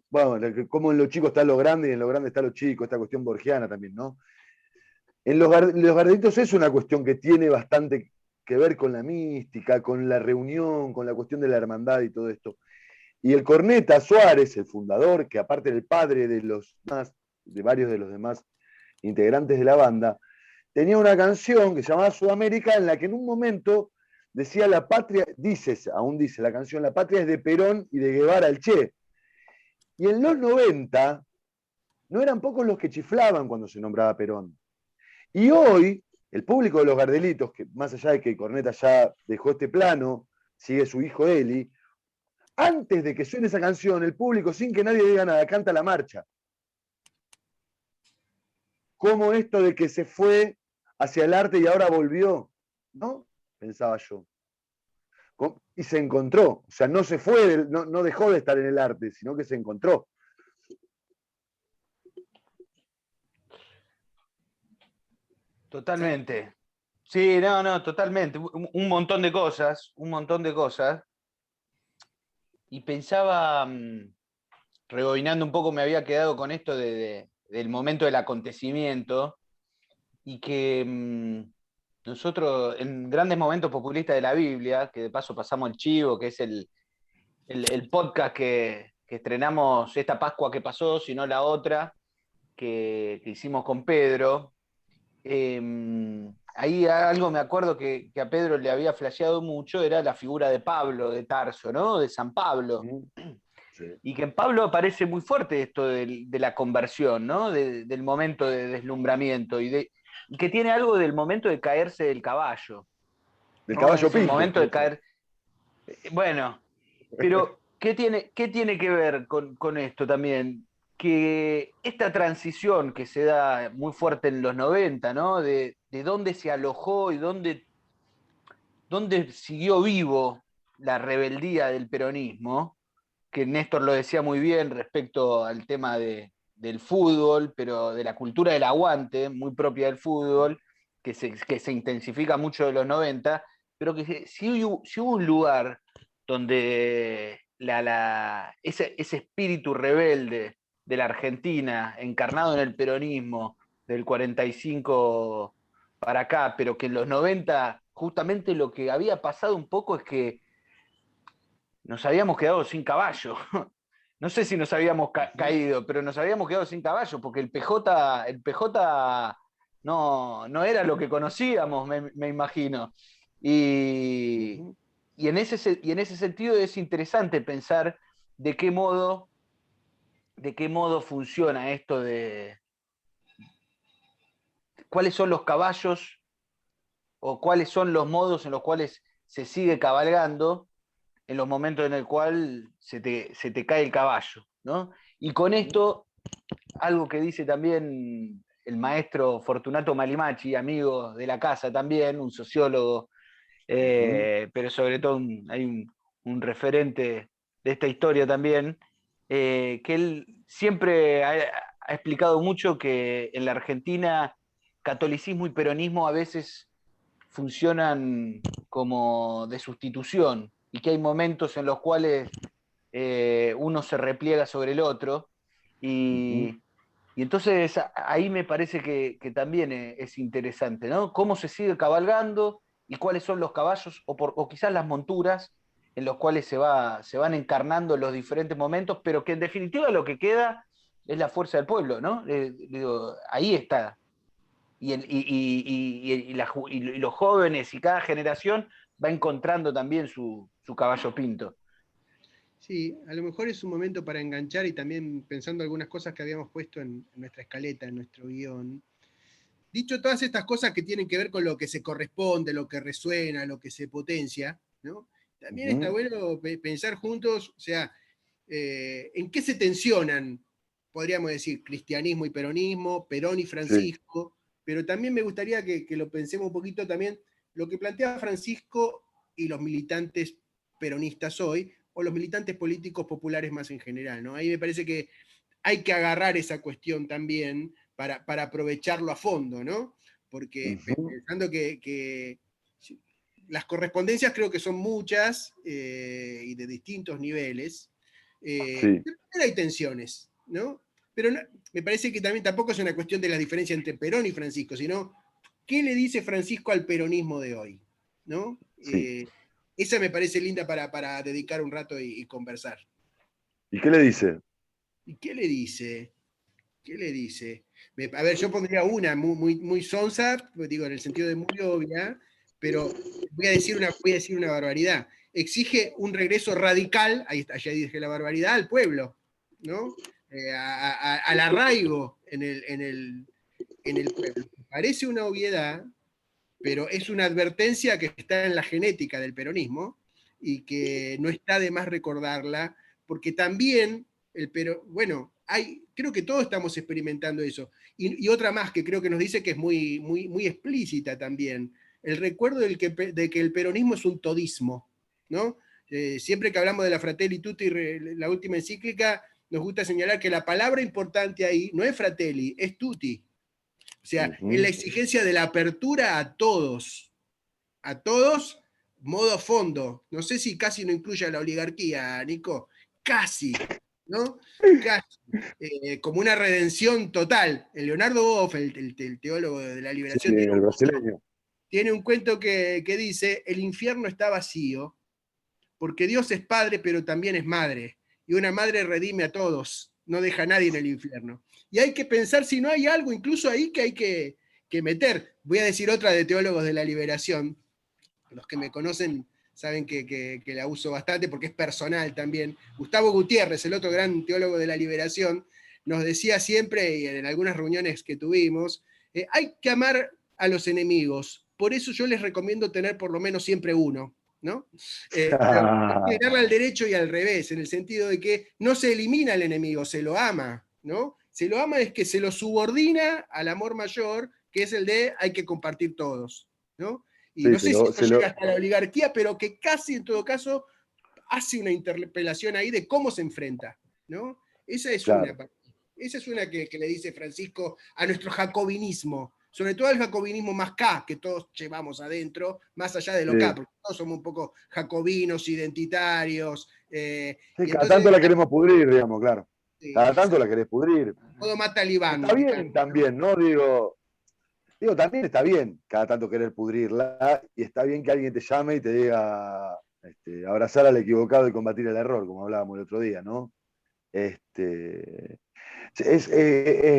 Bueno, como en lo chico está lo grande y en lo grande está lo chico, esta cuestión borgiana también, ¿no? En los Gardelitos es una cuestión que tiene bastante que ver con la mística, con la reunión, con la cuestión de la hermandad y todo esto. Y el corneta Suárez, el fundador, que aparte era el padre de varios de los demás integrantes de la banda, tenía una canción que se llamaba Sudamérica, en la que en un momento decía la patria, aún dice la canción, la patria es de Perón y de Guevara el Che. Y en los 90 no eran pocos los que chiflaban cuando se nombraba Perón. Y hoy, el público de los Gardelitos, que más allá de que Corneta ya dejó este plano, sigue su hijo Eli, antes de que suene esa canción, el público, sin que nadie diga nada, canta la marcha. Como esto de que se fue hacia el arte y ahora volvió, ¿no? Pensaba yo. Y se encontró, o sea, no se fue, no dejó de estar en el arte, sino que se encontró. Totalmente. Sí, no, totalmente. Un montón de cosas, un montón de cosas. Y pensaba, rebobinando un poco, me había quedado con esto del momento del acontecimiento y que nosotros, en grandes momentos populistas de la Biblia, que de paso pasamos el chivo, que es el podcast que estrenamos esta Pascua que pasó, si no la otra, que hicimos con Pedro. Ahí algo me acuerdo que a Pedro le había flasheado mucho, era la figura de Pablo de Tarso, ¿no? De San Pablo. Sí. Y que en Pablo aparece muy fuerte esto de la conversión, ¿no? Del momento de deslumbramiento y que tiene algo del momento de caerse del caballo. Del caballo pinto. El momento de caer. Bueno, pero ¿qué tiene que ver con esto también? Que esta transición que se da muy fuerte en los 90, ¿no? De dónde se alojó y dónde siguió vivo la rebeldía del peronismo, que Néstor lo decía muy bien respecto al tema del fútbol, pero de la cultura del aguante, muy propia del fútbol, que se intensifica mucho de los 90, pero que sí hubo un lugar donde ese espíritu rebelde de la Argentina, encarnado en el peronismo del 45 para acá, pero que en los 90 justamente lo que había pasado un poco es que nos habíamos quedado sin caballo. No sé si nos habíamos caído, pero nos habíamos quedado sin caballo, porque el PJ no era lo que conocíamos, me imagino. Y, y en ese sentido es interesante pensar de qué modo funciona esto de cuáles son los caballos o cuáles son los modos en los cuales se sigue cabalgando en los momentos en el cual se te cae el caballo, ¿no? Y con esto, algo que dice también el maestro Fortunato Malimachi, amigo de la casa también, un sociólogo, pero sobre todo hay un referente de esta historia también, que él siempre ha explicado mucho que en la Argentina catolicismo y peronismo a veces funcionan como de sustitución y que hay momentos en los cuales uno se repliega sobre el otro y, y entonces ahí me parece que también es interesante, ¿no? Cómo se sigue cabalgando y cuáles son los caballos o quizás las monturas en los cuales se van encarnando los diferentes momentos, pero que en definitiva lo que queda es la fuerza del pueblo, ¿no? Digo, ahí está. Y los jóvenes y cada generación va encontrando también su caballo pinto. Sí, a lo mejor es un momento para enganchar y también pensando algunas cosas que habíamos puesto en nuestra escaleta, en nuestro guión. Dicho todas estas cosas que tienen que ver con lo que se corresponde, lo que resuena, lo que se potencia, ¿no? También está bueno pensar juntos, o sea, en qué se tensionan, podríamos decir, cristianismo y peronismo, Perón y Francisco, sí. Pero también me gustaría que lo pensemos un poquito también, lo que plantea Francisco y los militantes peronistas hoy, o los militantes políticos populares más en general, ¿no? Ahí me parece que hay que agarrar esa cuestión también para aprovecharlo a fondo, ¿no? Porque pensando que las correspondencias creo que son muchas y de distintos niveles, sí. Hay tensiones, ¿no? Pero no, me parece que también tampoco es una cuestión de la diferencia entre Perón y Francisco, sino ¿qué le dice Francisco al peronismo de hoy? ¿No? Sí. Esa me parece linda para dedicar un rato y conversar. ¿Y qué le dice? ¿Y qué le dice? ¿Qué le dice? A ver, yo pondría una muy sonsa, digo, en el sentido de muy obvia, pero voy a decir una barbaridad. Exige un regreso radical, ahí está, ya dije la barbaridad, al pueblo, ¿no? Al arraigo en el pueblo. Parece una obviedad, pero es una advertencia que está en la genética del peronismo y que no está de más recordarla, porque también creo que todos estamos experimentando eso. Y otra más que creo que nos dice que es muy explícita también, el recuerdo de que el peronismo es un todismo, ¿no? Siempre que hablamos de la Fratelli Tutti, la última encíclica, nos gusta señalar que la palabra importante ahí no es Fratelli, es Tutti. O sea, es la exigencia de la apertura a todos, modo fondo. No sé si casi no incluye a la oligarquía, Nico, casi, ¿no? Casi. Como una redención total. El Leonardo Boff, el teólogo de la liberación, sí, el brasileño, tiene un cuento que dice, el infierno está vacío, porque Dios es padre, pero también es madre, y una madre redime a todos, no deja a nadie en el infierno. Y hay que pensar si no hay algo incluso ahí que hay que meter. Voy a decir otra de teólogos de la liberación. Los que me conocen saben que la uso bastante porque es personal también. Gustavo Gutiérrez, el otro gran teólogo de la liberación, nos decía siempre, y en algunas reuniones que tuvimos, hay que amar a los enemigos. Por eso yo les recomiendo tener por lo menos siempre uno, ¿no? Hay que darle al derecho y al revés, en el sentido de que no se elimina al enemigo, se lo ama, ¿no? Se lo ama es que se lo subordina al amor mayor, que es el de hay que compartir todos, ¿no? Y sí, no sé si eso llega hasta la oligarquía, pero que casi en todo caso hace una interpelación ahí de cómo se enfrenta, ¿no? Esa es claro. Esa es una que le dice Francisco a nuestro jacobinismo, sobre todo al jacobinismo más K, que todos llevamos adentro, más allá de lo K, porque todos somos un poco jacobinos, identitarios. Sí, cada entonces, tanto la queremos pudrir, digamos, claro. Sí, cada tanto la querés pudrir. Todo más talibán. Está bien también, ¿no? Digo, también está bien cada tanto querer pudrirla y está bien que alguien te llame y te diga abrazar al equivocado y combatir el error, como hablábamos el otro día, ¿no? Es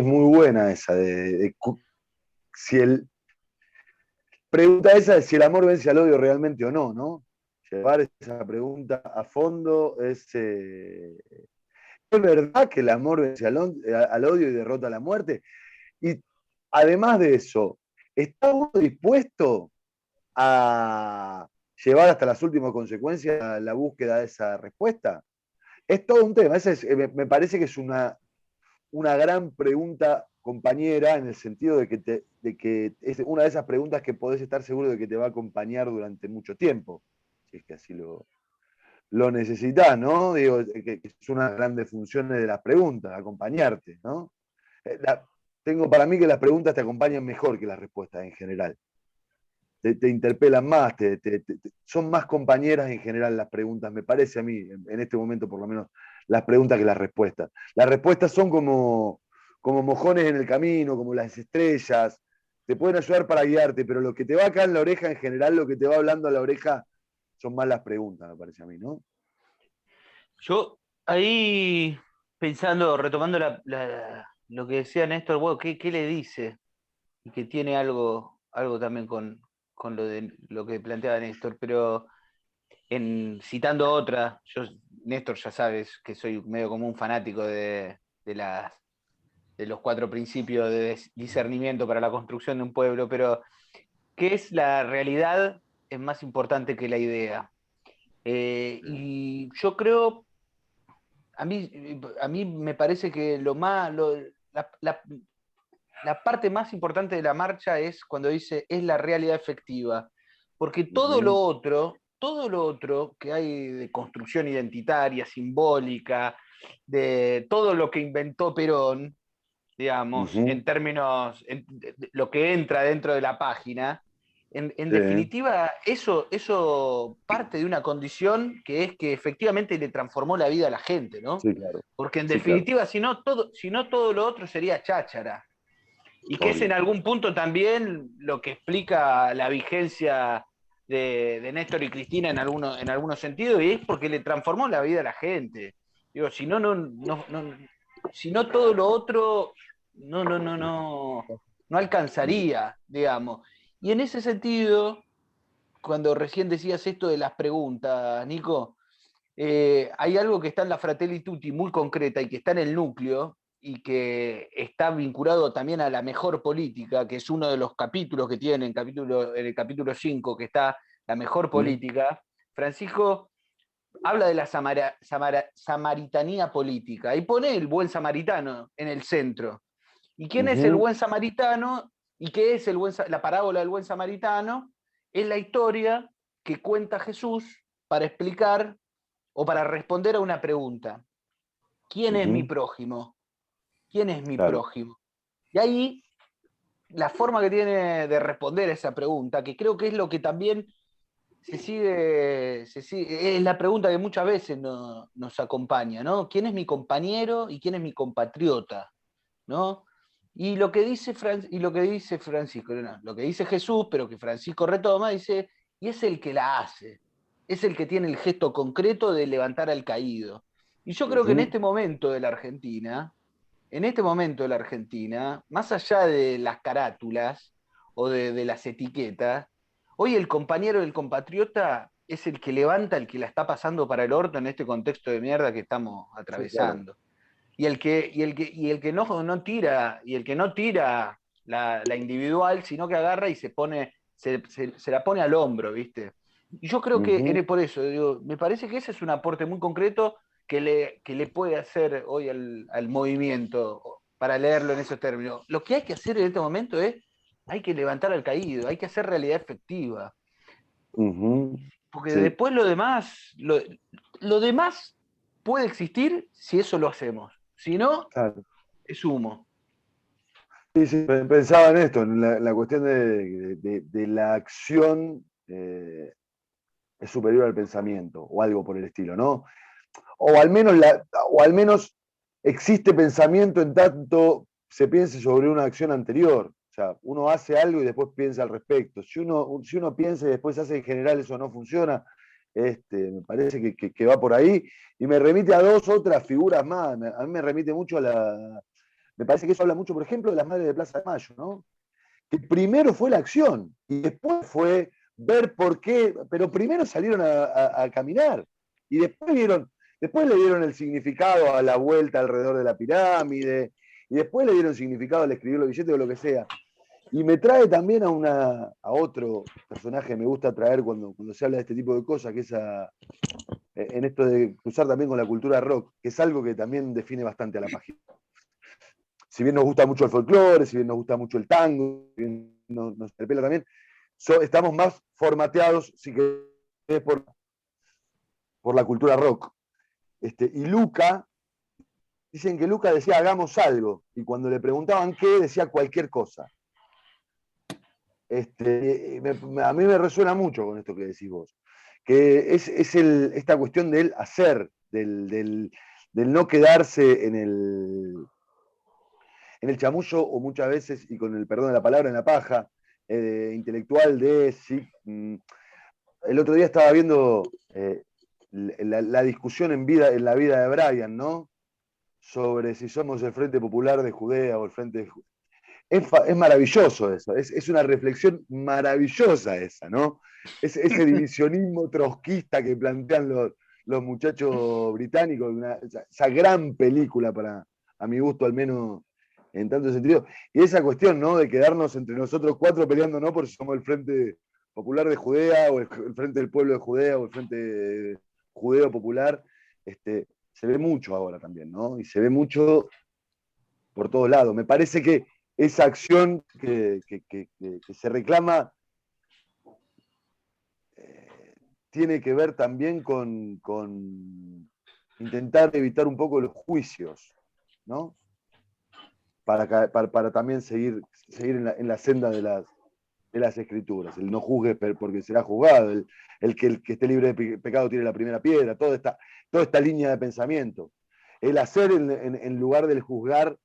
muy buena esa si pregunta esa es si el amor vence al odio realmente o no, ¿no? Llevar esa pregunta a fondo ¿es verdad que el amor vence al odio y derrota a la muerte? Y además de eso, ¿está uno dispuesto a llevar hasta las últimas consecuencias la búsqueda de esa respuesta? Es todo un tema. Me parece que es una gran pregunta compañera en el sentido de que es una de esas preguntas que podés estar seguro de que te va a acompañar durante mucho tiempo, si es que así lo necesitas, ¿no? Digo, que es una de las grandes funciones de las preguntas, acompañarte, ¿no? Tengo para mí que las preguntas te acompañan mejor que las respuestas en general. Te interpelan más, son más compañeras en general las preguntas, me parece a mí, en este momento por lo menos, las preguntas que las respuestas. Las respuestas son como mojones en el camino, como las estrellas, te pueden ayudar para guiarte, pero lo que te va acá en la oreja, en general, lo que te va hablando a la oreja, son más las preguntas, me parece a mí, ¿no? Yo ahí pensando, retomando lo que decía Néstor, bueno, ¿qué le dice? Y que tiene algo también con lo que planteaba Néstor, pero citando otra, Néstor ya sabes que soy medio como un fanático de los 4 principios de discernimiento para la construcción de un pueblo, pero ¿qué es la realidad? Es más importante que la idea. Y yo creo, a mí me parece que la parte más importante de la marcha es cuando dice es la realidad efectiva, porque todo lo otro que hay de construcción identitaria, simbólica, de todo lo que inventó Perón, digamos, Uh-huh. en términos, de lo que entra dentro de la página, en Sí, definitiva, eso parte de una condición que es que efectivamente le transformó la vida a la gente, ¿no? sí, claro. Porque en Sí, claro. definitiva, si no todo lo otro sería cháchara. Y que es en Obvio. algún punto también lo que explica la vigencia de Néstor y Cristina en algunos sentidos, y es porque le transformó la vida a la gente. Digo, si no, si no todo lo otro no alcanzaría, digamos. Y en ese sentido, cuando recién decías esto de las preguntas, Nico, hay algo que está en la Fratelli Tutti muy concreta y que está en el núcleo y que está vinculado también a la mejor política, que es uno de los capítulos que tiene en el capítulo 5, que está la mejor ¿Mm? política. Francisco habla de la samaritanía política y pone el buen samaritano en el centro. ¿Y quién es el Uh-huh. buen samaritano? ¿Y qué es la parábola del buen samaritano? Es la historia que cuenta Jesús para explicar o para responder a una pregunta. ¿Quién es mi Uh-huh. prójimo? ¿Quién es mi Claro. prójimo? Y ahí la forma que tiene de responder a esa pregunta, que creo que es lo que también es la pregunta que muchas veces nos acompaña, ¿no? ¿Quién es mi compañero y quién es mi compatriota? ¿No? Y lo que dice, Francisco, no, lo que dice Jesús, pero que Francisco retoma, dice, y es el que la hace, es el que tiene el gesto concreto de levantar al caído. Y yo creo que Uh-huh. en este momento de la Argentina, más allá de las carátulas o de las etiquetas, hoy el compañero del compatriota es el que levanta, el que la está pasando para el orto en este contexto de mierda que estamos Sí, claro. atravesando. Y el que no tira, y el que no tira la individual, sino que agarra y se la pone al hombro, ¿viste? Y yo creo que Uh-huh. por eso, digo, me parece que ese es un aporte muy concreto que le puede hacer hoy al movimiento, para leerlo en esos términos. Lo que hay que hacer en este momento hay que levantar al caído, hay que hacer realidad efectiva. Uh-huh. Porque Sí, después lo demás puede existir si eso lo hacemos. Si no, claro. es humo. Sí, sí, pensaba en esto, en la cuestión de la acción es superior al pensamiento o algo por el estilo, ¿no? O al menos, o al menos existe pensamiento en tanto se piense sobre una acción anterior. O sea, uno hace algo y después piensa al respecto. Si uno piensa y después hace, en general eso no funciona. Me parece que va por ahí y me remite a dos otras figuras más. A mí me remite mucho me parece que eso habla mucho, por ejemplo, de las madres de Plaza de Mayo, ¿no? que primero fue la acción y después fue ver por qué, pero primero salieron a caminar y después le dieron el significado a la vuelta alrededor de la pirámide y después le dieron significado al escribir los billetes o lo que sea. Y me trae también a otro personaje que me gusta traer cuando se habla de este tipo de cosas, que es en esto de cruzar también con la cultura rock, que es algo que también define bastante a la página. Si bien nos gusta mucho el folclore, si bien nos gusta mucho el tango, si bien nos interpela también, estamos más formateados, si querés, por la cultura rock. Y Luca, dicen que Luca decía hagamos algo, y cuando le preguntaban qué, decía cualquier cosa. A mí me resuena mucho con esto que decís vos, que es esta cuestión del hacer, del no quedarse en el chamullo o muchas veces, y con el perdón de la palabra, en la paja intelectual de sí. El otro día estaba viendo la discusión en la vida de Brian, ¿no? Sobre si somos el Frente Popular de Judea o el Frente de Judea. Es maravilloso eso, es una reflexión maravillosa esa, ¿no? Ese divisionismo trotskista que plantean los muchachos británicos, esa gran película a mi gusto al menos en tanto sentido. Y esa cuestión, ¿no? De quedarnos entre nosotros cuatro peleando, no por si somos el Frente Popular de Judea o el Frente del Pueblo de Judea o el Frente Judeo Popular, se ve mucho ahora también, ¿no? Y se ve mucho por todos lados. Me parece que esa acción que se reclama tiene que ver también con intentar evitar un poco los juicios, ¿no? Para también seguir en la senda de las escrituras. El no juzgue porque será juzgado, el que esté libre de pecado tiene la primera piedra, toda esta línea de pensamiento. El hacer en lugar del juzgar,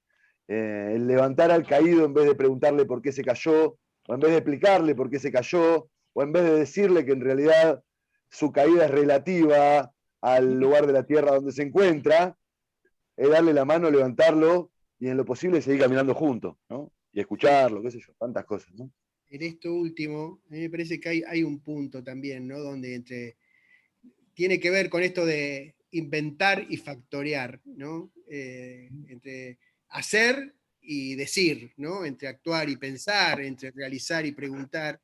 el levantar al caído en vez de preguntarle por qué se cayó, o en vez de explicarle por qué se cayó, o en vez de decirle que en realidad su caída es relativa al lugar de la tierra donde se encuentra, es darle la mano, levantarlo y en lo posible seguir caminando juntos, ¿no? Y escucharlo, qué sé yo, tantas cosas, ¿no? En esto último, a mí me parece que hay un punto también, ¿no? Donde tiene que ver con esto de inventar y factorear, ¿no? Entre hacer y decir, ¿no? Entre actuar y pensar, entre realizar y preguntar.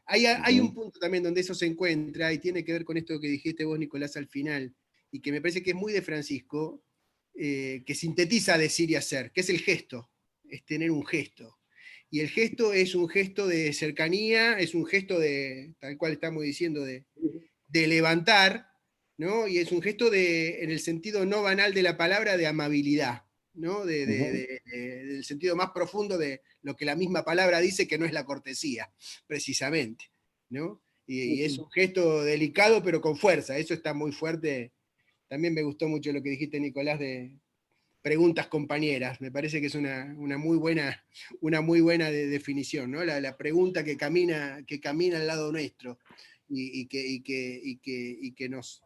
Hay un punto también donde eso se encuentra y tiene que ver con esto que dijiste vos, Nicolás, al final, y que me parece que es muy de Francisco, que sintetiza decir y hacer, que es el gesto, es tener un gesto. Y el gesto es un gesto de cercanía, es un gesto de, tal cual estamos diciendo, de levantar, ¿no? Y es un gesto en el sentido no banal de la palabra, de amabilidad, ¿no? Del sentido más profundo de lo que la misma palabra dice, que no es la cortesía, precisamente, ¿no? Y es un gesto delicado, pero con fuerza, eso está muy fuerte. También me gustó mucho lo que dijiste, Nicolás, de preguntas compañeras. Me parece que es una muy buena definición, ¿no? La pregunta que camina al lado nuestro y que nos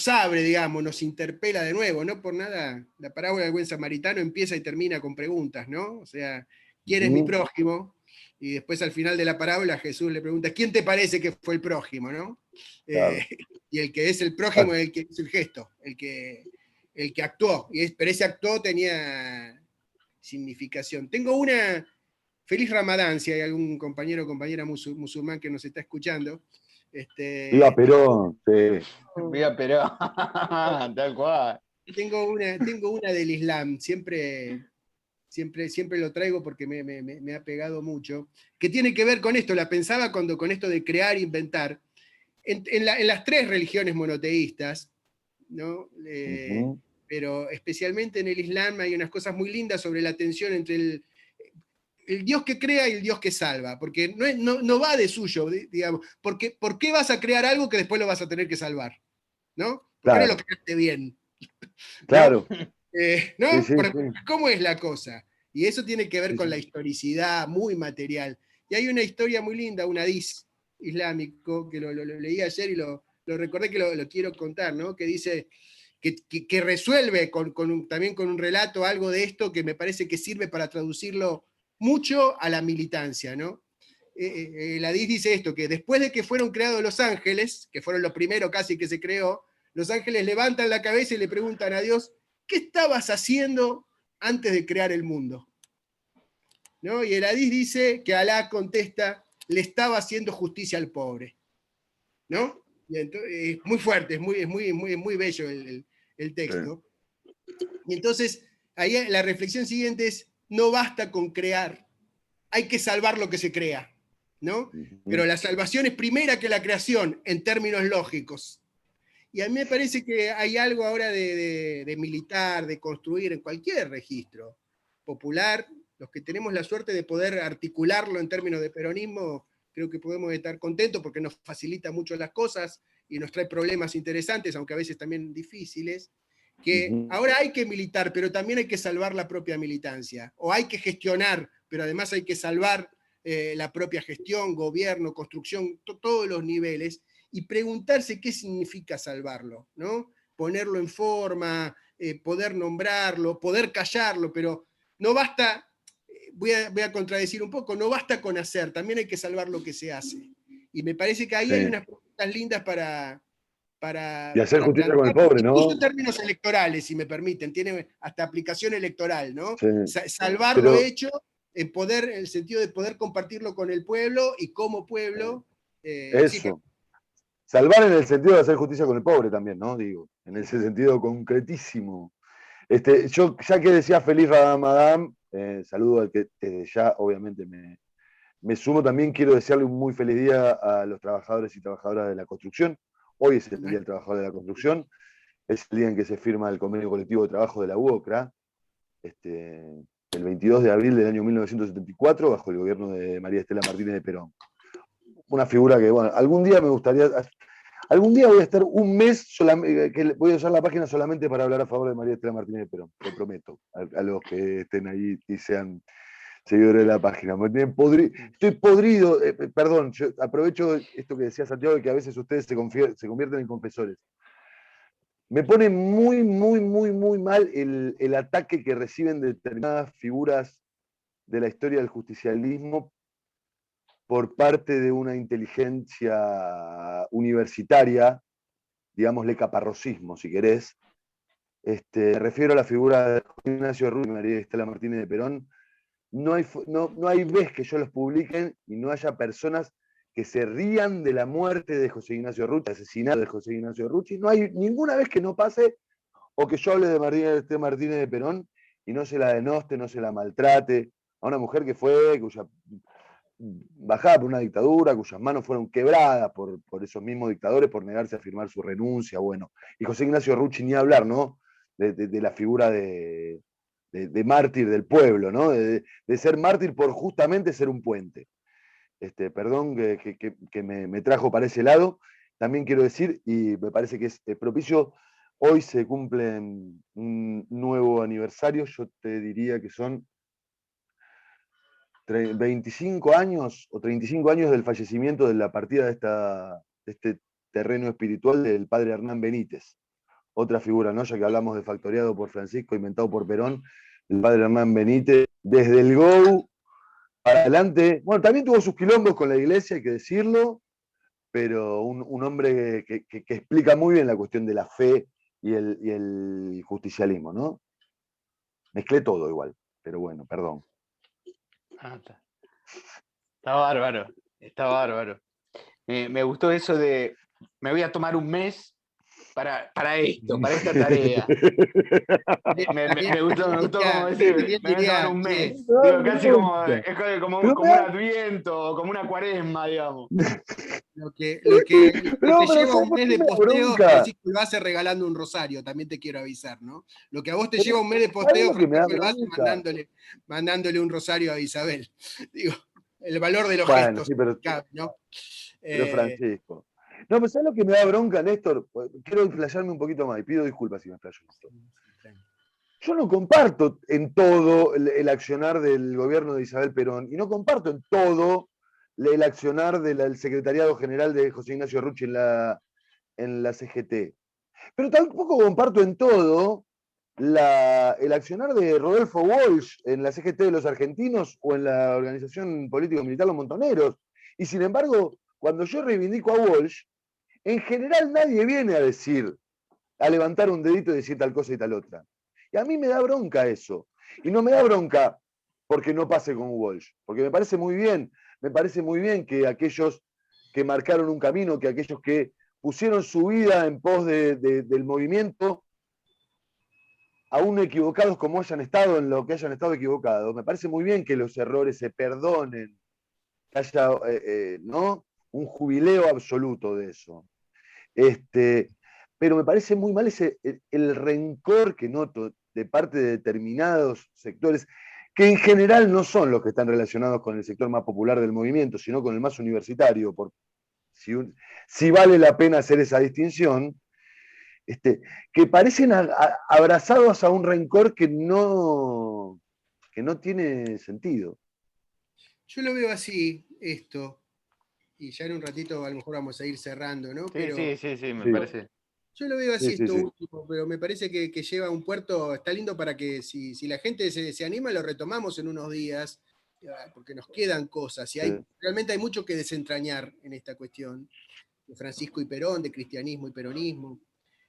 abre, digamos, nos interpela de nuevo. No por nada, la parábola del buen samaritano empieza y termina con preguntas, ¿no? O sea, ¿quién es mi prójimo? Y después al final de la parábola Jesús le pregunta, ¿quién te parece que fue el prójimo, no? Claro. Y el que es el prójimo es el que hizo el gesto, el que actuó. Pero ese actuó tenía significación. Tengo una... Feliz Ramadán, si hay algún compañero o compañera musulmán que nos está escuchando. Viva Perón, sí. Viva Perón, tal cual. Tengo una del Islam, siempre lo traigo porque me ha pegado mucho, que tiene que ver con esto, la pensaba con esto de crear, inventar. En las tres religiones monoteístas, ¿no? Pero especialmente en el Islam hay unas cosas muy lindas sobre la tensión entre el Dios que crea y el Dios que salva, porque no va de suyo, digamos. ¿Por qué vas a crear algo que después lo vas a tener que salvar? ¿No? ¿Por qué no lo creaste bien? Claro. ¿No? Sí, sí, sí. ¿Cómo es la cosa? Y eso tiene que ver con la historicidad muy material. Y hay una historia muy linda, un hadiz islámico, que lo leí ayer y lo recordé que lo quiero contar, ¿no? Que dice que resuelve también con un relato algo de esto que me parece que sirve para traducirlo mucho a la militancia, ¿no? El Hadís dice esto, que después de que fueron creados los ángeles, que fueron los primeros casi que se creó, los ángeles levantan la cabeza y le preguntan a Dios, ¿qué estabas haciendo antes de crear el mundo? ¿No? Y el Hadís dice que Alá contesta, le estaba haciendo justicia al pobre. ¿No? Y entonces, es muy fuerte, es muy bello el texto. Y entonces, ahí la reflexión siguiente es, no basta con crear, hay que salvar lo que se crea, ¿no? Pero la salvación es primera que la creación, en términos lógicos. Y a mí me parece que hay algo ahora de militar, de construir en cualquier registro popular, los que tenemos la suerte de poder articularlo en términos de peronismo, creo que podemos estar contentos porque nos facilita mucho las cosas y nos trae problemas interesantes, aunque a veces también difíciles, que ahora hay que militar, pero también hay que salvar la propia militancia, o hay que gestionar, pero además hay que salvar la propia gestión, gobierno, construcción, todos los niveles, y preguntarse qué significa salvarlo, ¿no? Ponerlo en forma, poder nombrarlo, poder callarlo, pero no basta, voy a contradecir un poco, no basta con hacer, también hay que salvar lo que se hace. Y me parece que ahí hay unas preguntas lindas para y hacer justicia con el pobre, ¿no? Incluso en términos electorales, si me permiten, tiene hasta aplicación electoral, ¿no? Sí. Salvar lo hecho, en el sentido de poder compartirlo con el pueblo y como pueblo. Eso. Sí, salvar en el sentido de hacer justicia con el pobre también, ¿no? Digo, en ese sentido concretísimo. Yo, ya que decía feliz Ramadán, saludo al que desde ya, obviamente, me sumo también. Quiero desearle un muy feliz día a los trabajadores y trabajadoras de la construcción. Hoy es el Día del Trabajador de la Construcción. Es el día en que se firma el convenio colectivo de trabajo de la UOCRA, el 22 de abril del año 1974, bajo el gobierno de María Estela Martínez de Perón. Una figura que, bueno, algún día voy a estar un mes, que voy a usar la página solamente para hablar a favor de María Estela Martínez de Perón, lo prometo, a los que estén ahí y sean seguidores de la página. Estoy podrido, perdón, yo aprovecho esto que decía Santiago, de que a veces ustedes se convierten en confesores. Me pone muy, muy, muy, muy mal el ataque que reciben determinadas figuras de la historia del justicialismo por parte de una inteligencia universitaria, digámosle caparrosismo, si querés. Me refiero a la figura de Ignacio Ruch y María Estela Martínez de Perón. No hay vez que yo los publiquen y no haya personas que se rían de la muerte de José Ignacio Ruch, asesinato de José Ignacio Ruch. No hay ninguna vez que no pase, o que yo hable de María Estela Martínez de Perón y no se la denoste, no se la maltrate, a una mujer que fue, cuya bajada por una dictadura, cuyas manos fueron quebradas por esos mismos dictadores por negarse a firmar su renuncia, bueno. Y José Ignacio Ruch, ni hablar, ¿no? De la figura de mártir del pueblo, ¿no? De ser mártir por justamente ser un puente. Perdón que me trajo para ese lado. También quiero decir, y me parece que es propicio, hoy se cumple un nuevo aniversario, yo te diría que son 25 años o 35 años del fallecimiento, de la partida de este terreno espiritual del padre Hernán Benítez. Otra figura, ¿no? Ya que hablamos de factoriado por Francisco, inventado por Perón, el padre Hernán Benítez, desde el GO para adelante. Bueno, también tuvo sus quilombos con la iglesia, hay que decirlo, pero un hombre que explica muy bien la cuestión de la fe y el justicialismo, ¿no? Mezclé todo igual, pero bueno, perdón. Está bárbaro, está bárbaro. Me gustó eso de, me voy a tomar un mes para esto, para esta tarea. Me gustó como decir, me voy a tomar un mes. Digo, casi como un adviento, como una cuaresma, digamos. Lo que te lleva un mes de posteo, Francisco lo hace regalando un rosario, también te quiero avisar, ¿no? Lo que a vos te lleva un mes de posteo, Francisco lo hace mandándole un rosario a Isabel. Digo, el valor de los gestos. Sí, pero, ¿no? Pero Francisco. No, pero ¿sabes lo que me da bronca, Néstor? Quiero explayarme un poquito más y pido disculpas si me explayo. Yo no comparto en todo el accionar del gobierno de Isabel Perón y no comparto en todo el accionar del secretariado general de José Ignacio Ruch en la CGT. Pero tampoco comparto en todo el accionar de Rodolfo Walsh en la CGT de los argentinos o en la organización político-militar Los Montoneros. Y sin embargo, cuando yo reivindico a Walsh, en general nadie viene a levantar un dedito y decir tal cosa y tal otra. Y a mí me da bronca eso. Y no me da bronca porque no pase con Walsh, porque me parece muy bien que aquellos que marcaron un camino, que aquellos que pusieron su vida en pos del movimiento, aún equivocados como hayan estado en lo que hayan estado equivocados, me parece muy bien que los errores se perdonen, que haya ¿no? un jubileo absoluto de eso. Pero me parece muy mal el rencor que noto de parte de determinados sectores, que en general no son los que están relacionados con el sector más popular del movimiento, sino con el más universitario, si vale la pena hacer esa distinción, que parecen abrazados a un rencor que no tiene sentido. Yo lo veo así, esto, y ya en un ratito a lo mejor vamos a ir cerrando, ¿no? Pero Sí, me parece. yo lo veo así, Sí, esto sí. último, pero me parece que lleva a un puerto, está lindo para que si la gente se anima, lo retomamos en unos días, porque nos quedan cosas, y realmente hay mucho que desentrañar en esta cuestión, de Francisco y Perón, de cristianismo y peronismo.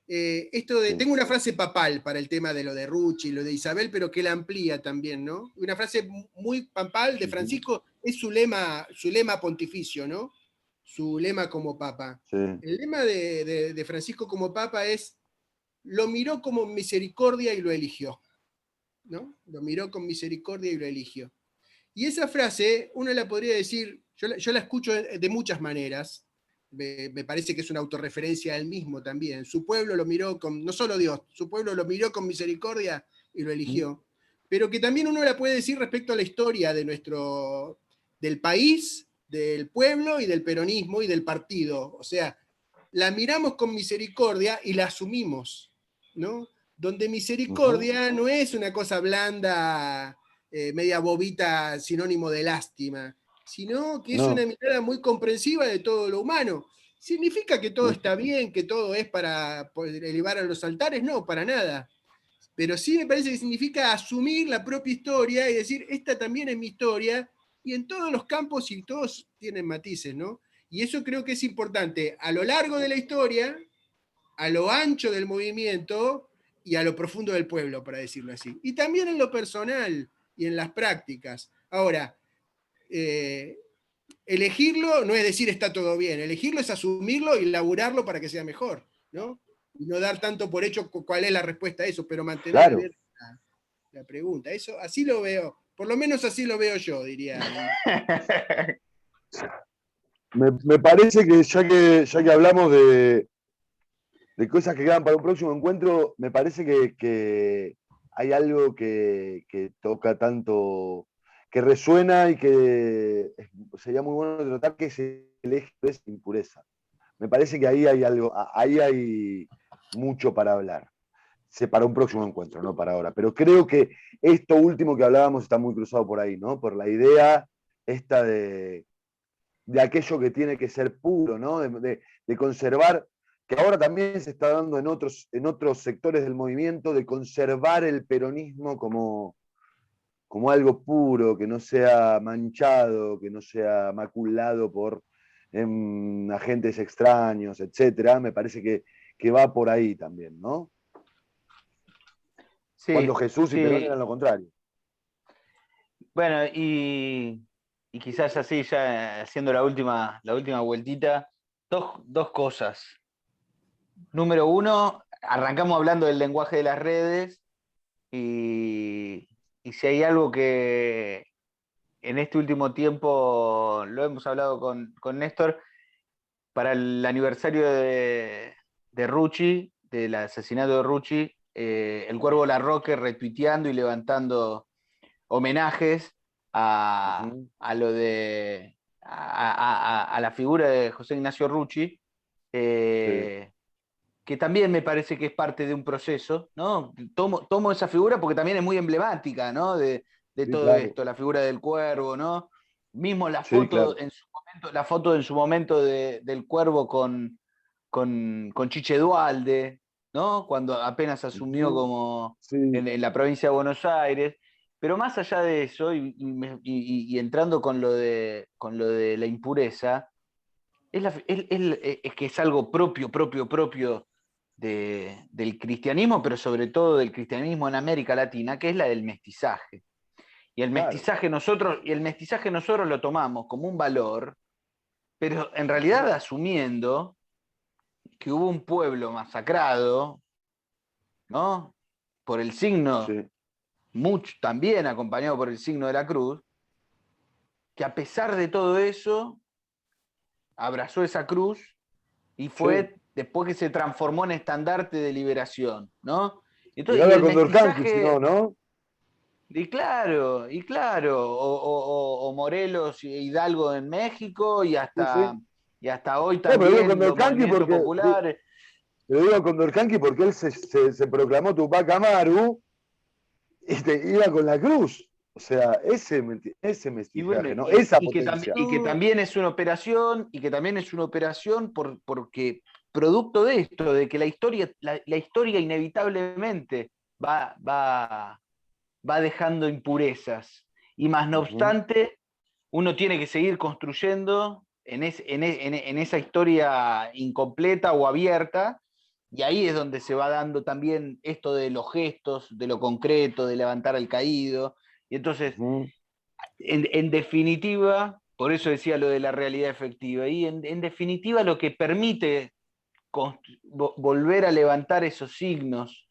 Tengo una frase papal para el tema de lo de Rucci, lo de Isabel, pero que la amplía también, ¿no? Una frase muy papal de Francisco es su lema pontificio, ¿no? Su lema como papa. Sí. El lema de Francisco como papa es: lo miró como misericordia y lo eligió, ¿no? Lo miró con misericordia y lo eligió. Y esa frase, uno la podría decir, yo la escucho de muchas maneras, me parece que es una autorreferencia a él mismo también. Su pueblo lo miró con, no solo Dios, su pueblo lo miró con misericordia y lo eligió. Pero que también uno la puede decir respecto a la historia del país, del pueblo y del peronismo y del partido. O sea, la miramos con misericordia y la asumimos, ¿no? Donde misericordia no es una cosa blanda, media bobita, sinónimo de lástima, sino que es una mirada muy comprensiva de todo lo humano. ¿Significa que todo está bien, que todo es para elevar a los altares? No, para nada. Pero sí me parece que significa asumir la propia historia y decir, esta también es mi historia, y en todos los campos y todos tienen matices, ¿no? Y eso creo que es importante a lo largo de la historia, a lo ancho del movimiento y a lo profundo del pueblo, para decirlo así. Y también en lo personal y en las prácticas. Ahora, elegirlo no es decir está todo bien, elegirlo es asumirlo y laburarlo para que sea mejor, ¿no? Y no dar tanto por hecho cuál es la respuesta a eso, pero mantener abierta la pregunta. Eso, así lo veo, por lo menos así lo veo yo, diría. Me parece que ya que hablamos de cosas que quedan para un próximo encuentro, me parece que hay algo que toca tanto, que resuena y que sería muy bueno tratar, que es el eje de impureza. Me parece que ahí hay algo, ahí hay mucho para hablar. Para un próximo encuentro, no para ahora. Pero creo que esto último que hablábamos está muy cruzado por ahí, ¿no? Por la idea esta de aquello que tiene que ser puro, ¿no? De conservar, que ahora también se está dando en otros sectores del movimiento, de conservar el peronismo como algo puro, que no sea manchado, que no sea maculado por agentes extraños, etcétera. Me parece que va por ahí también, ¿no? Sí, cuando Jesús y Perón eran lo contrario. Bueno, y quizás así, ya haciendo la última vueltita, dos cosas. Número uno, arrancamos hablando del lenguaje de las redes y si hay algo que en este último tiempo lo hemos hablado con Néstor, para el aniversario de Rucci, del asesinato de Rucci, el Cuervo Larroque retuiteando y levantando homenajes a lo de a la figura de José Ignacio Rucci, que también me parece que es parte de un proceso, ¿no? Tomo esa figura porque también es muy emblemática, ¿no? De todo esto, la figura del cuervo, ¿no? Mismo la foto en su momento del cuervo con Chiche Dualde, ¿no? Cuando apenas asumió como Sí, en la provincia de Buenos Aires. Pero más allá de eso, y entrando con lo de la impureza, es que es algo propio del cristianismo, pero sobre todo del cristianismo en América Latina, que es la del mestizaje. Y el claro. mestizaje nosotros lo tomamos como un valor, pero en realidad asumiendo que hubo un pueblo masacrado, ¿no? Por el signo, Sí, mucho, también acompañado por el signo de la cruz, que a pesar de todo eso, abrazó esa cruz y sí. fue después que se transformó en estandarte de liberación, ¿no? Mirá Y la el Condorcanqui, si no, mestizaje, ¿no? y claro, o Morelos e Hidalgo en México Sí, sí. y hasta hoy No, pero digo también los Condorcanqui movimientos porque, populares. pero digo Condorcanqui porque él se proclamó Tupac Amaru y iba con la cruz. O sea, ese Y bueno, mestizaje, ¿no? Esa potencia. y que No, también es una operación, porque producto de esto, de que la historia inevitablemente va dejando impurezas. Y más no Ujú, obstante, uno tiene que seguir construyendo en esa historia incompleta o abierta, y ahí es donde se va dando también esto de los gestos, de lo concreto, de levantar al caído. Y entonces, ujú. en definitiva, por eso decía lo de la realidad efectiva, y en definitiva lo que permite volver a levantar esos signos